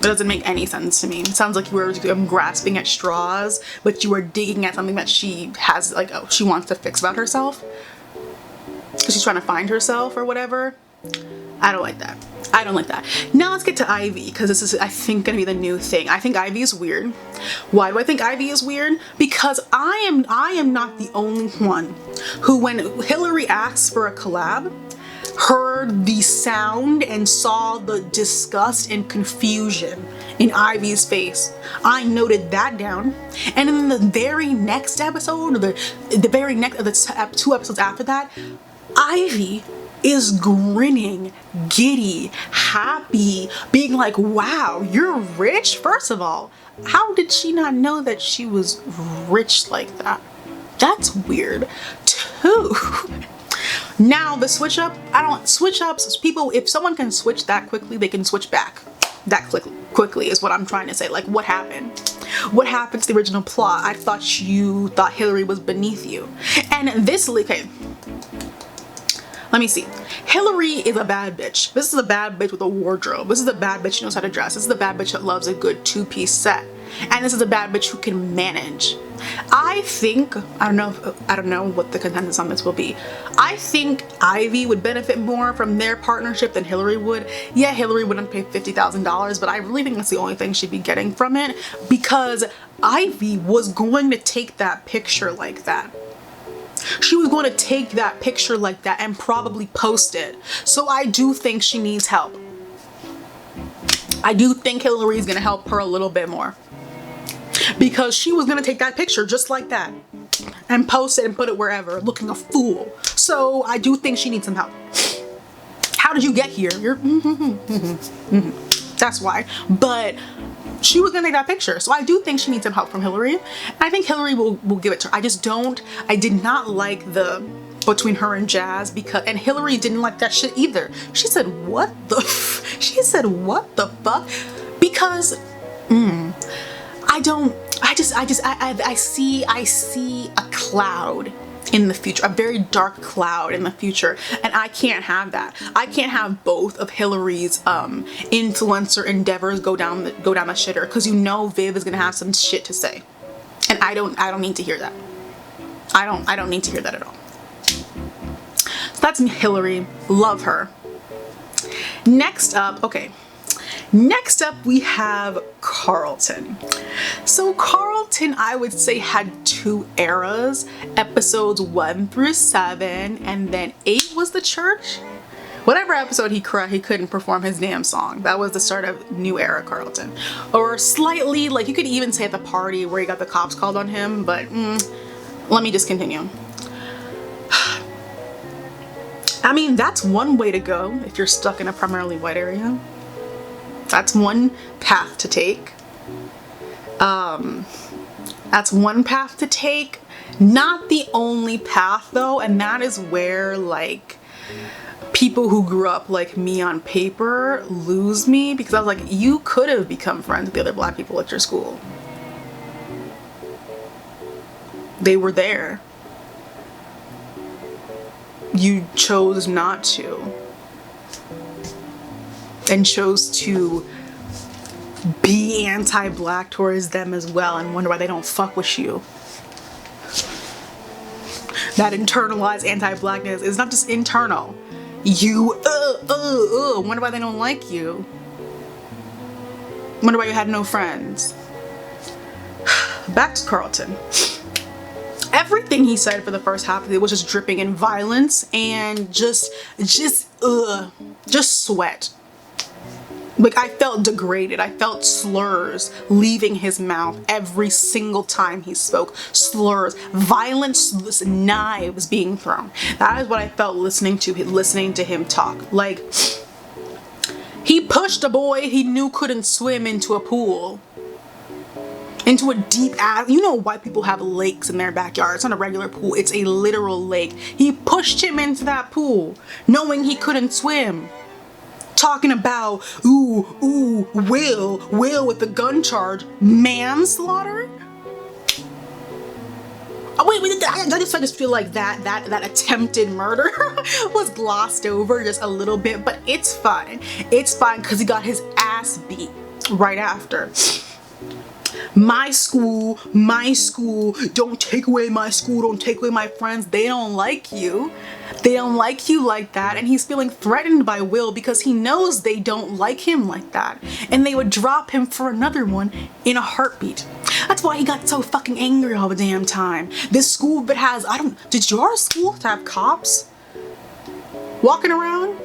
It doesn't make any sense to me. It sounds like you were grasping at straws, but you were digging at something that she has, like, oh, she wants to fix about herself because she's trying to find herself or whatever. I don't like that. I don't like that. Now let's get to Ivy, because this is, I think, gonna be the new thing. I think Ivy is weird. Why do I think Ivy is weird? Because I am not the only one who, when Hillary asks for a collab, heard the sound and saw the disgust and confusion in Ivy's face. I noted that down, and in the very next episode, or the very next, the 2 episodes after that, Ivy is grinning, giddy, happy, being like, wow, you're rich? First of all, how did she not know that she was rich like that? That's weird. 2, now the switch up, switch ups, people, if someone can switch that quickly, they can switch back that quickly is what I'm trying to say. Like, what happened? What happened to the original plot? I thought you thought Hillary was beneath you. And this, okay, let me see. Hillary is a bad bitch. This is a bad bitch with a wardrobe. This is a bad bitch who knows how to dress. This is a bad bitch that loves a good 2-piece set. And this is a bad bitch who can manage. I think, I don't know what the consensus on this will be. I think Ivy would benefit more from their partnership than Hillary would. Yeah, Hillary wouldn't pay $50,000, but I really think that's the only thing she'd be getting from it, because Ivy was going to take that picture like that. She was going to take that picture like that and probably post it. So I do think she needs help. I do think Hillary's going to help her a little bit more, because she was going to take that picture just like that and post it and put it wherever, looking a fool. So I do think she needs some help. How did you get here? You're that's why. But she was gonna take that picture. So I do think she needs some help from Hillary. I think Hillary will give it to her. I did not like the between her and Jazz, and Hillary didn't like that shit either. She said, what the fuck? Because I see a cloud in the future, a very dark cloud in the future, and I can't have that. I can't have both of Hillary's influencer endeavors go down the shitter, because you know Viv is gonna have some shit to say, and I don't need to hear that. I don't need to hear that at all. So that's Hillary. Love her. Next up we have Carlton. So Carlton, I would say, had 2 eras, episodes 1 through 7, and then 8 was the church. Whatever episode he couldn't perform his damn song. That was the start of new era Carlton. Or slightly, like, you could even say at the party where he got the cops called on him, but let me just continue. I mean, that's one way to go if you're stuck in a primarily white area. That's one path to take. That's one path to take. Not the only path though, and that is where, like, people who grew up like me on paper lose me, because I was like, you could have become friends with the other black people at your school. They were there. You chose not to, and chose to be anti-black towards them as well, and wonder why they don't fuck with you. That internalized anti-blackness is not just internal. You wonder why they don't like you. Wonder why you had no friends. Back to Carlton. Everything he said for the first half of it was just dripping in violence and just sweat. Like, I felt degraded. I felt slurs leaving his mouth every single time he spoke. Slurs, violence, knives being thrown. That is what I felt listening to him talk. Like, he pushed a boy he knew couldn't swim into a pool. Into a deep ass, you know, white people have lakes in their backyard. It's not a regular pool, it's a literal lake. He pushed him into that pool, knowing he couldn't swim. Talking about, Will with the gun charge, manslaughter? Oh wait, I just feel like that attempted murder was glossed over just a little bit, but it's fine. It's fine because he got his ass beat right after. My school, don't take away my school, don't take away my friends. They don't like you. They don't like you like that. And he's feeling threatened by Will because he knows they don't like him like that. And they would drop him for another one in a heartbeat. That's why he got so fucking angry all the damn time. This school that has, did your school have cops walking around?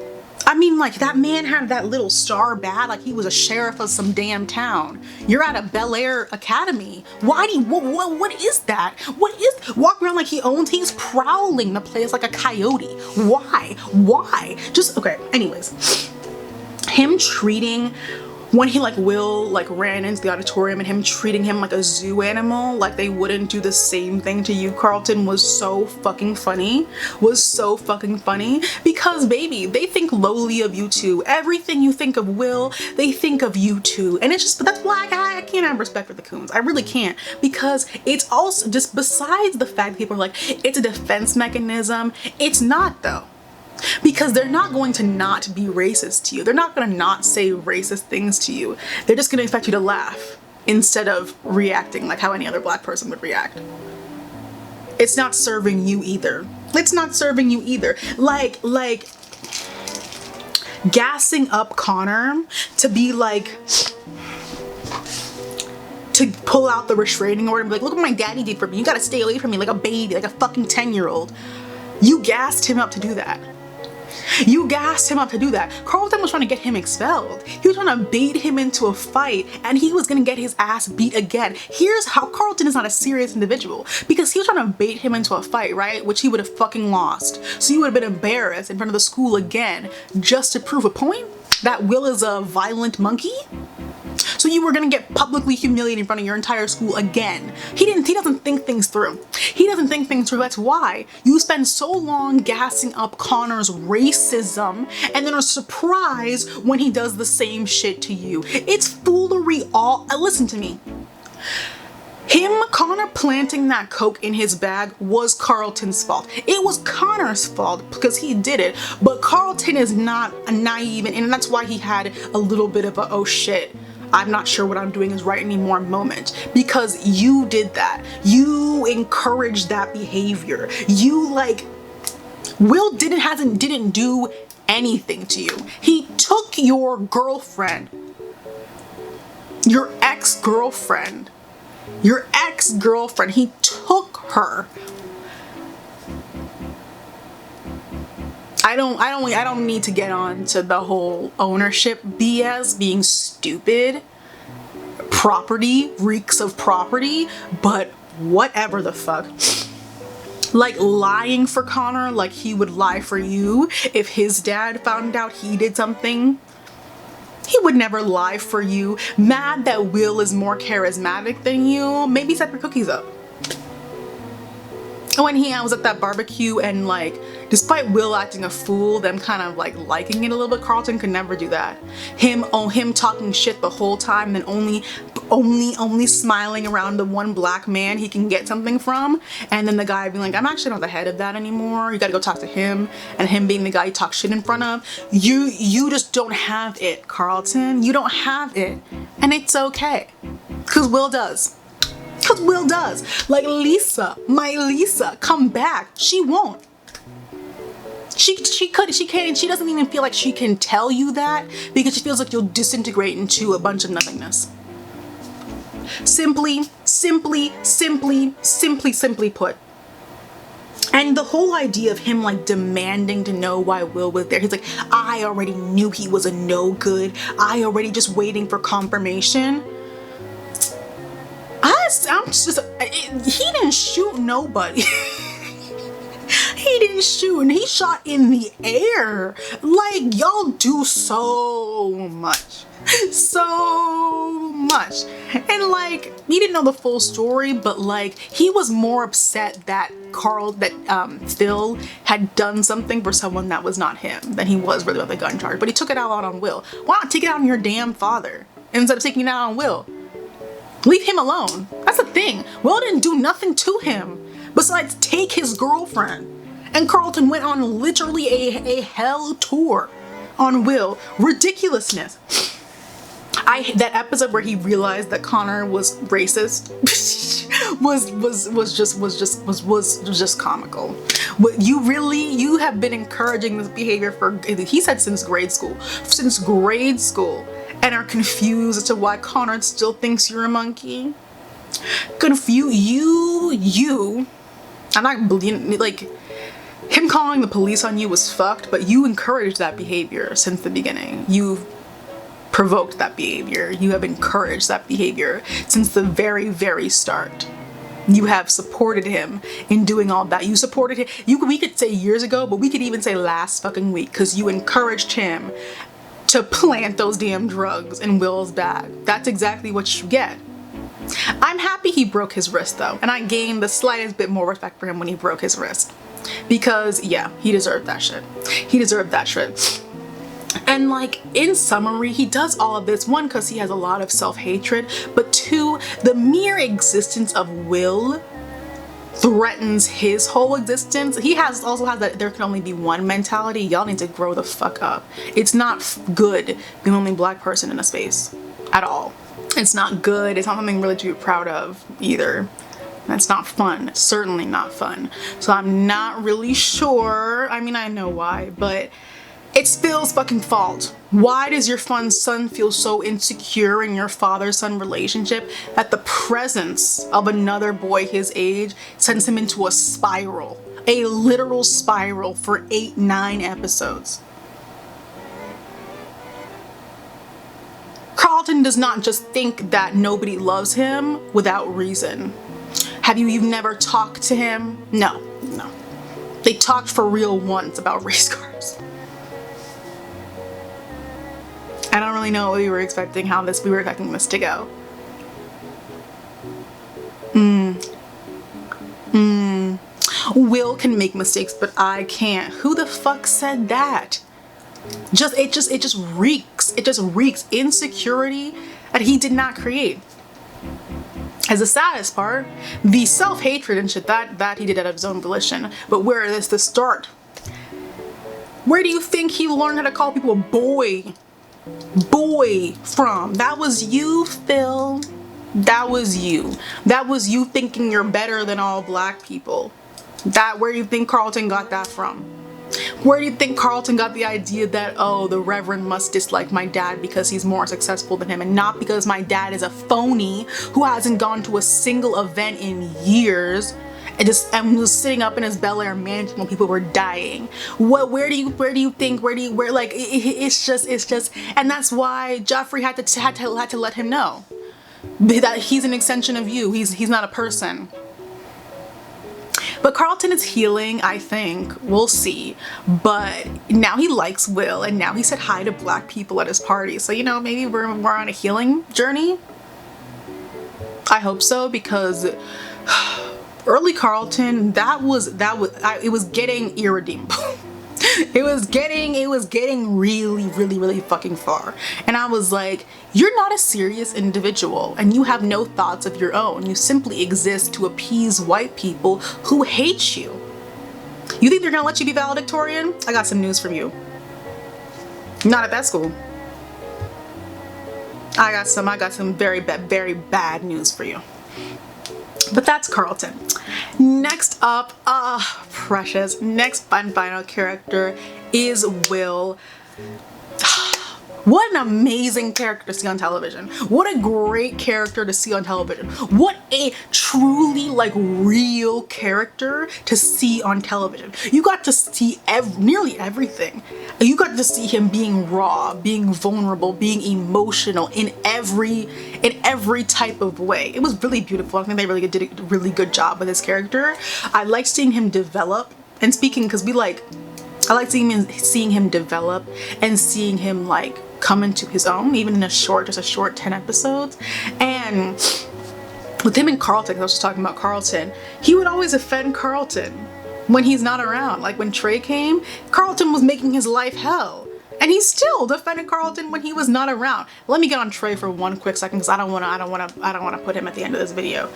I mean, like, that man had that little star badge like he was a sheriff of some damn town. You're at a bel-air academy. Why do you, what is that? Walk around like he's prowling the place like a coyote. Why? Just, okay, anyways. Him treating, when he Will ran into the auditorium and him treating him like a zoo animal, like they wouldn't do the same thing to you, Carlton, was so fucking funny. Because baby, they think lowly of you too. Everything you think of Will, they think of you too. And it's just, but that's why I can't have respect for the Coons. I really can't, because it's also just, besides the fact that people are like, it's a defense mechanism, it's not though. Because they're not going to not be racist to you. They're not going to not say racist things to you. They're just going to expect you to laugh instead of reacting like how any other black person would react. It's not serving you either. Like gassing up Connor to be like, to pull out the restraining order and be like, look what my daddy did for me. You got to stay away from me like a baby, like a fucking 10-year-old. You gassed him up to do that. Carlton was trying to get him expelled. He was trying to bait him into a fight, and he was gonna get his ass beat again. Here's how Carlton is not a serious individual, because he was trying to bait him into a fight, right? Which he would have fucking lost. So he would have been embarrassed in front of the school again, just to prove a point that Will is a violent monkey. So you were gonna get publicly humiliated in front of your entire school again. He doesn't think things through. He doesn't think things through. That's why you spend so long gassing up Connor's racism and then are surprised when he does the same shit to you. It's foolery all, listen to me. Connor planting that coke in his bag was Carlton's fault. It was Connor's fault because he did it, but Carlton is not naive, and that's why he had a little bit of a, oh shit, I'm not sure what I'm doing is right anymore moment, because you did that. You encouraged that behavior. You Will didn't do anything to you. He took your girlfriend, your ex-girlfriend, he took her. I don't need to get on to the whole ownership BS, being stupid. Property reeks of property, but whatever the fuck. Like lying for Connor, like he would lie for you if his dad found out he did something. He would never lie for you. Mad that Will is more charismatic than you. Maybe set your cookies up. When he was at that barbecue and despite Will acting a fool, them kind of liking it a little bit, Carlton could never do that. Him talking shit the whole time, then only smiling around the one black man he can get something from, and then the guy being like, I'm actually not the head of that anymore, you gotta go talk to him, and him being the guy you talk shit in front of. You just don't have it, Carlton. You don't have it, and it's okay, because Will does. Like Lisa, my Lisa, come back. She won't. She can't. She doesn't even feel like she can tell you that because she feels like you'll disintegrate into a bunch of nothingness. Simply put. And the whole idea of him demanding to know why Will was there. He's like, I already knew he was a no good. I already just waiting for confirmation. He didn't shoot nobody. He didn't shoot, and he shot in the air. Y'all do so much. And he didn't know the full story, but he was more upset that Phil had done something for someone that was not him than he was really about the gun charge. But he took it out on Will. Why not take it out on your damn father instead of taking it out on Will? Leave him alone. That's the thing. Will didn't do nothing to him besides take his girlfriend. And Carlton went on literally a hell tour on Will. Ridiculousness. That episode where he realized that Connor was racist was just comical. You have been encouraging this behavior for, he said, since grade school, and are confused as to why Connor still thinks you're a monkey. I'm not believing, him calling the police on you was fucked, but you encouraged that behavior since the beginning. You've provoked that behavior. You have encouraged that behavior since the very, very start. You have supported him in doing all that. You supported him. We could say years ago, but we could even say last fucking week, because you encouraged him to plant those damn drugs in Will's bag. That's exactly what you get. I'm happy he broke his wrist though, and I gained the slightest bit more respect for him when he broke his wrist. Because yeah, he deserved that shit. And in summary, he does all of this, one, because he has a lot of self-hatred, but two, the mere existence of Will threatens his whole existence. He also has that there can only be one mentality. Y'all need to grow the fuck up. It's not good being the only black person in a space at all. It's not good. It's not something really to be proud of either. That's not fun. It's certainly not fun. So I'm not really sure. I mean, I know why, but it's Phil's fucking fault. Why does your son feel so insecure in your father-son relationship that the presence of another boy his age sends him into a spiral, a literal spiral for 8-9 episodes? Carlton does not just think that nobody loves him without reason. You've never talked to him? No. They talked for real once about race cars. I don't really know what we were expecting, how we were expecting this to go. Will can make mistakes, but I can't. Who the fuck said that? It just reeks. It just reeks insecurity that he did not create. As the saddest part, the self-hatred and shit that he did out of his own volition. But where is the start? Where do you think he learned how to call people boy from? That was you, Phil. That was you. That was you thinking you're better than all black people. Where do you think Carlton got that from? Where do you think Carlton got the idea that, oh, the Reverend must dislike my dad because he's more successful than him, and not because my dad is a phony who hasn't gone to a single event in years and was sitting up in his bel-air mansion when people were dying? Where do you think it's just, and that's why Joffrey had to let him know that he's an extension of you. He's not a person. But Carlton is healing, I think. We'll see. But now he likes Will, and now he said hi to black people at his party. So, you know, maybe we're on a healing journey. I hope so, because early Carlton, it was getting irredeemable. It was getting really fucking far. And I was like, you're not a serious individual and you have no thoughts of your own. You simply exist to appease white people who hate you. You think they're gonna let you be valedictorian? I got some news from you. Not at that school. I got some very bad news for you. But that's Carlton. Next up, precious. Next and final character is Will. What an amazing character to see on television. What a great character to see on television. What a truly real character to see on television. You got to see nearly everything. You got to see him being raw, being vulnerable, being emotional in every type of way. It was really beautiful. I think they really did a really good job with his character. I like seeing him develop, and speaking because I like seeing him develop and seeing him come into his own, even in just a short 10 episodes. And with him and Carlton, I was just talking about Carlton, he would always offend Carlton when he's not around. Like when Trey came, Carlton was making his life hell. And he still defended Carlton when he was not around. Let me get on Trey for one quick second because I don't wanna put him at the end of this video.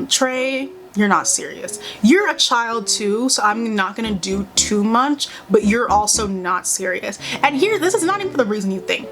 Trey, you're not serious. You're a child too, so I'm not gonna do too much, but you're also not serious. And here, this is not even for the reason you think.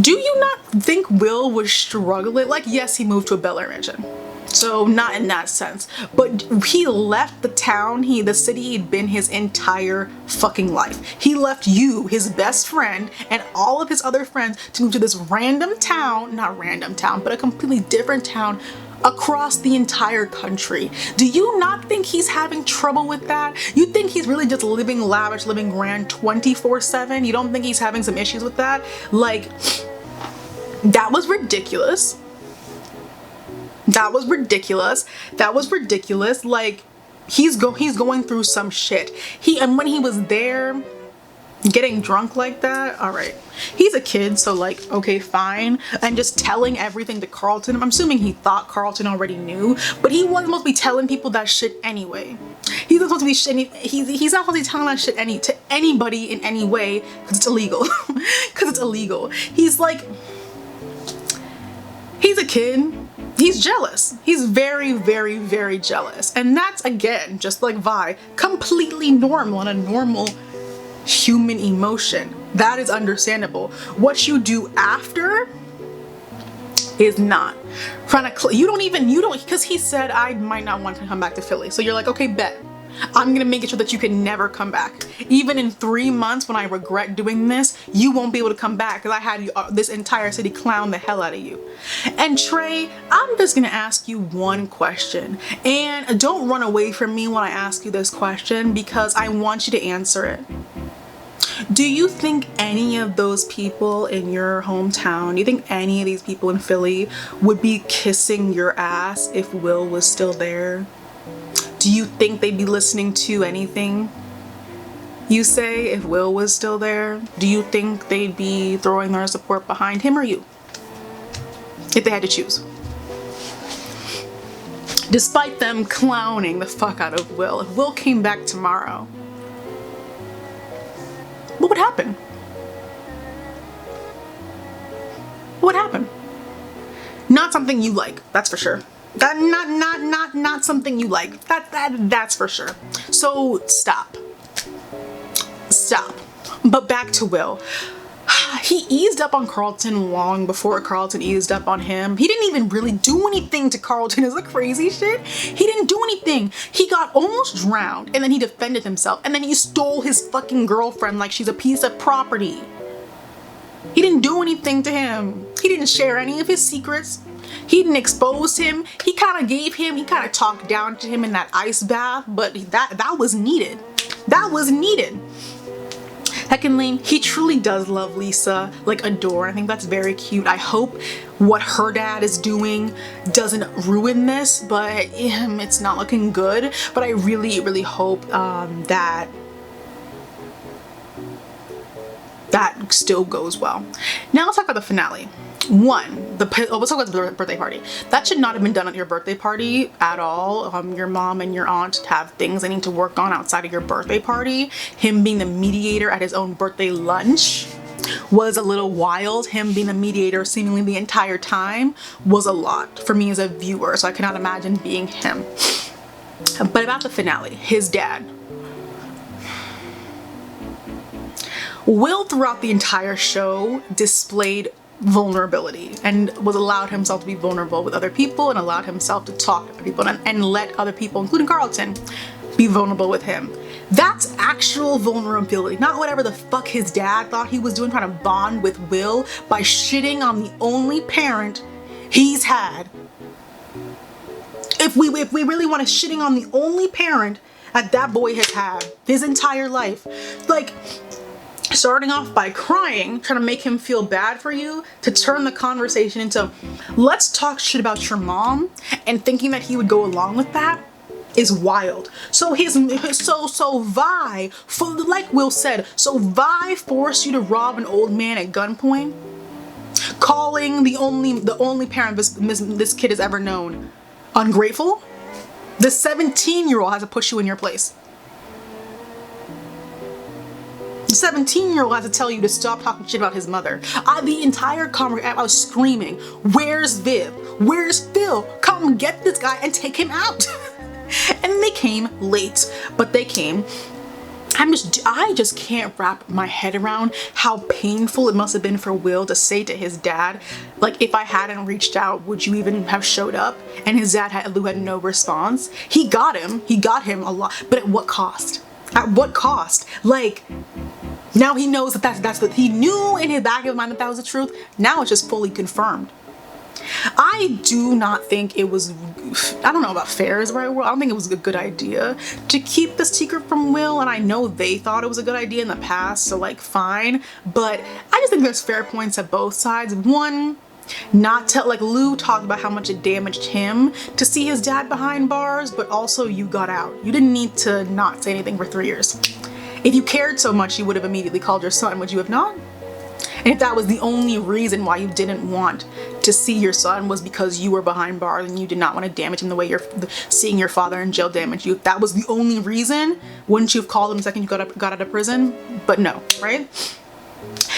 Do you not think Will was struggling? Yes, he moved to a bel-air mansion. So not in that sense, but he left the town, the city he'd been his entire fucking life. He left you, his best friend, and all of his other friends to move to this random town, not random town, but a completely different town across the entire country. Do you not think he's having trouble with that? You think he's really just living lavish, living grand 24/7? You don't think he's having some issues with that? That was ridiculous. That was ridiculous. That was ridiculous. He's going through some shit. And when he was there getting drunk like that, all right, he's a kid, so okay, fine. And just telling everything to Carlton, I'm assuming he thought Carlton already knew, but he wasn't supposed to be telling people that shit anyway. He's not supposed to be he's not supposed to be telling that shit to anybody in any way, because it's illegal. Because it's illegal. He's a kid. He's jealous. He's very jealous. And that's, again, just like Vi, completely normal and a normal human emotion. That is understandable. What you do after is not. Because he said, I might not want to come back to Philly. So you're like, okay, bet. I'm gonna make it sure that you can never come back. Even in 3 months when I regret doing this, you won't be able to come back because I had this entire city clown the hell out of you. And Trey, I'm just gonna ask you one question. And don't run away from me when I ask you this question because I want you to answer it. Do you think any of those people in your hometown, do you think any of these people in Philly would be kissing your ass if Will was still there? Do you think they'd be listening to anything? You say if Will was still there, do you think they'd be throwing their support behind him or you? If they had to choose. Despite them clowning the fuck out of Will, if Will came back tomorrow, what would happen? What would happen? Not something you like, that's for sure. That not something you like. That's for sure. So stop. But back to Will. He eased up on Carlton long before Carlton eased up on him. He didn't even really do anything to Carlton. Is that crazy shit? He didn't do anything. He got almost drowned and then he defended himself and then he stole his fucking girlfriend like she's a piece of property. He didn't do anything to him. He didn't share any of his secrets. He didn't expose him. He kind of talked down to him in that ice bath, but that was needed. That was needed. Secondly, he truly does love Lisa, like adore. I think that's very cute. I hope what her dad is doing doesn't ruin this, but it's not looking good. But I really hope that still goes well. Now let's talk about the finale. One, let's talk about the birthday party. That should not have been done at your birthday party at all. Your mom and your aunt have things they need to work on outside of your birthday party. Him being the mediator at his own birthday lunch was a little wild. Him being the mediator seemingly the entire time was a lot for me as a viewer, so I cannot imagine being him. But about the finale, his dad. Will throughout the entire show displayed vulnerability and was allowed himself to be vulnerable with other people and allowed himself to talk to other people and let other people, including Carlton, be vulnerable with him. That's actual vulnerability, not whatever the fuck his dad thought he was doing, trying to bond with Will by shitting on the only parent he's had. If we really want to shitting on the only parent that boy has had his entire life, like starting off by crying, trying to make him feel bad for you, to turn the conversation into let's talk shit about your mom, and thinking that he would go along with that is wild. So Vi, like Will said, so Vi forced you to rob an old man at gunpoint, calling the only parent this kid has ever known ungrateful. The 17-year-old has to push you in your place. The 17-year-old has to tell you to stop talking shit about his mother. The entire conversation, I was screaming, where's Viv? Where's Phil? Come get this guy and take him out. And they came late, but they came. I just can't wrap my head around how painful it must have been for Will to say to his dad, like, if I hadn't reached out, would you even have showed up? And his dad Lou had no response. He got him a lot, but at what cost? At what cost? Like, now he knows that's what he knew in his back of his mind, that was the truth. Now it's just fully confirmed. I do not think it was, I don't know about fair is the right word, I don't think it was a good idea to keep the secret from Will, and I know they thought it was a good idea in the past, so like fine, but I just think there's fair points at both sides. One, not to, like Lou talked about how much it damaged him to see his dad behind bars, but also you got out. You didn't need to not say anything for 3 years. If you cared so much, you would have immediately called your son, would you have not? And if that was the only reason why you didn't want to see your son was because you were behind bars and you did not want to damage him the way seeing your father in jail damaged you, if that was the only reason, wouldn't you have called him the second you got out of prison? But no, right?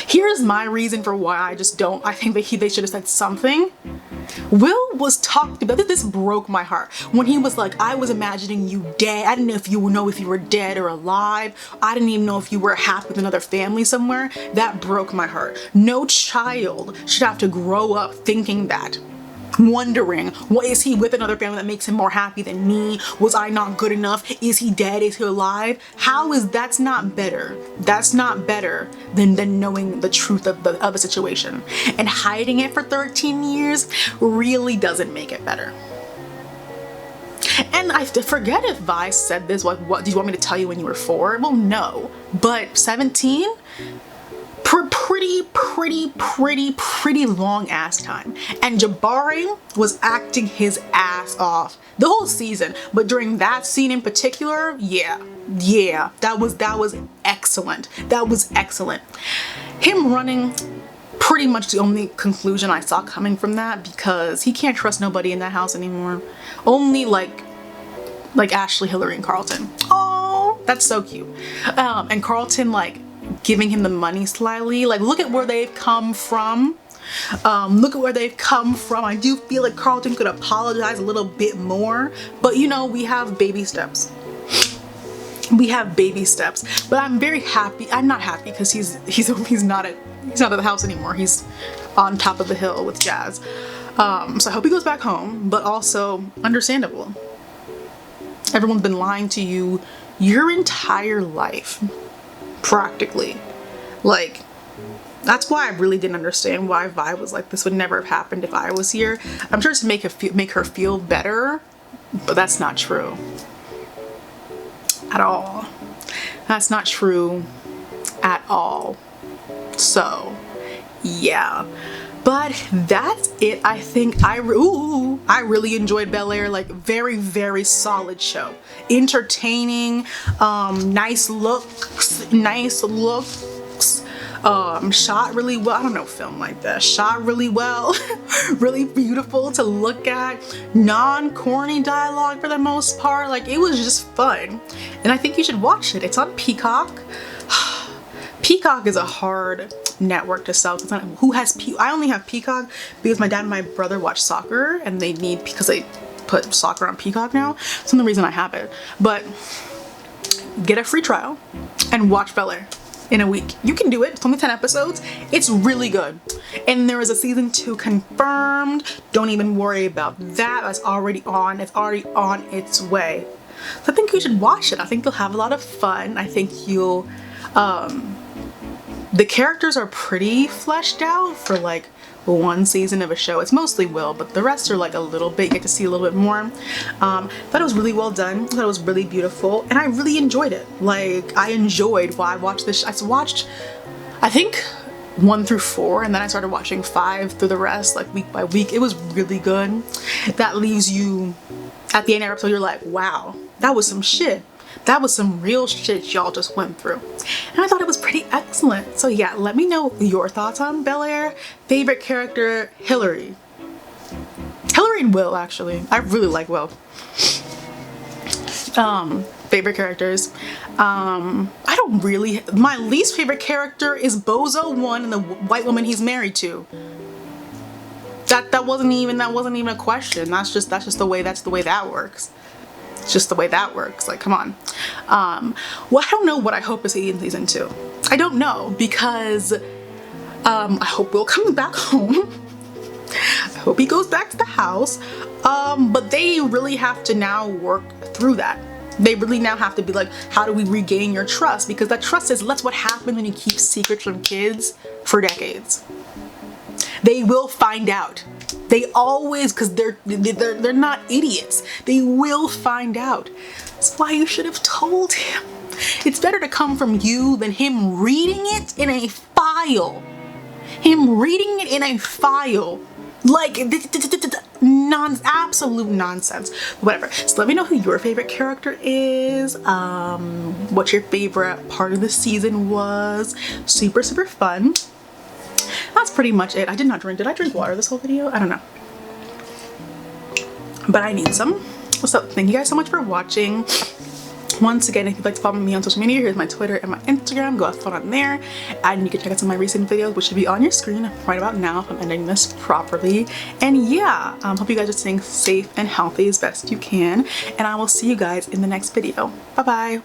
Here's my reason for why I just don't. I think that they should have said something. Will was talked about, this broke my heart, when he was like, I was imagining you dead. I didn't know if you were dead or alive. I didn't even know if you were happy with another family somewhere. That broke my heart. No child should have to grow up thinking that. Wondering, what is he with another family that makes him more happy than me? Was I not good enough? Is he dead? Is he alive? That's not better. That's not better than knowing the truth of a situation. And hiding it for 13 years really doesn't make it better. And I forget if Vi said this, what did you want me to tell you when you were 4? Well, no, but 17? Pretty long ass time. And Jabari was acting his ass off the whole season, but during that scene in particular, yeah, that was excellent. excellent. That was excellent. Him running, pretty much the only conclusion I saw coming from that, because he can't trust nobody in that house anymore. Only like Ashley, Hillary, and Carlton. Oh, that's so cute. And Carlton like giving him the money slyly. Like, look at where they've come from. Look at where they've come from. I do feel like Carlton could apologize a little bit more, but you know, we have baby steps. We have baby steps. But I'm very happy. I'm not happy because he's not at the house anymore. He's on top of the hill with Jazz. So I hope he goes back home, but also understandable. Everyone's been lying to you your entire life, practically. Like, that's why I really didn't understand why Vi was like, this would never have happened if I was here. I'm sure it's to make her feel better, but that's not true at all. That's not true at all. So yeah, but that's it. I think I really enjoyed Bel-Air. Like, very, very solid show, entertaining, nice looks, shot really well. I don't know, film like that, shot really well. Really beautiful to look at, non-corny dialogue for the most part. Like, it was just fun, and I think you should watch it. It's on Peacock. Peacock is a hard network to sell. Who has I only have Peacock because my dad and my brother watch soccer, and they need, because they put soccer on Peacock now. That's the reason I have it. But get a free trial and watch Bel-Air in a week. You can do it. It's only 10 episodes. It's really good. And there is a season 2 confirmed. Don't even worry about that. That's already on. It's already on its way. So I think you should watch it. I think you'll have a lot of fun. I think you'll the characters are pretty fleshed out for like one season of a show. It's mostly Will, but the rest are like a little bit, you get to see a little bit more. Thought it was really well done. Thought it was really beautiful, and I really enjoyed it. Like, I enjoyed while I watched this. I watched, I think, 1 through 4, and then I started watching 5 through the rest, like week by week. It was really good. That leaves you at the end of the episode, you're like, wow, that was some shit. That was some real shit y'all just went through. And I thought it was pretty excellent. So yeah, let me know your thoughts on Bel-Air. Favorite character, Hillary. Hillary and Will, actually. I really like Will. Favorite characters. I don't really, my least favorite character is Bozo 1 and the white woman he's married to. That wasn't even a question. That's just the way that works. It's just the way that works. Like, come on. Well, I don't know what I hope is in season 2. I don't know, because I hope Will comes back home. I hope he goes back to the house. But they really have to now work through that. They really now have to be like, how do we regain your trust? Because that trust is, that's what happens when you keep secrets from kids for decades. They will find out. They always, because they're not idiots. They will find out. That's why you should have told him. It's better to come from you than him reading it in a file. Him reading it in a file. Like, absolute nonsense. Whatever. So let me know who your favorite character is. What your favorite part of the season was. Super, super fun. That's pretty much it. I did not drink. Did I drink water this whole video? I don't know. But I need some. So thank you guys so much for watching. Once again, if you'd like to follow me on social media, here's my Twitter and my Instagram. Go have fun on there. And you can check out some of my recent videos, which should be on your screen right about now if I'm editing this properly. And yeah, hope you guys are staying safe and healthy as best you can. And I will see you guys in the next video. Bye-bye.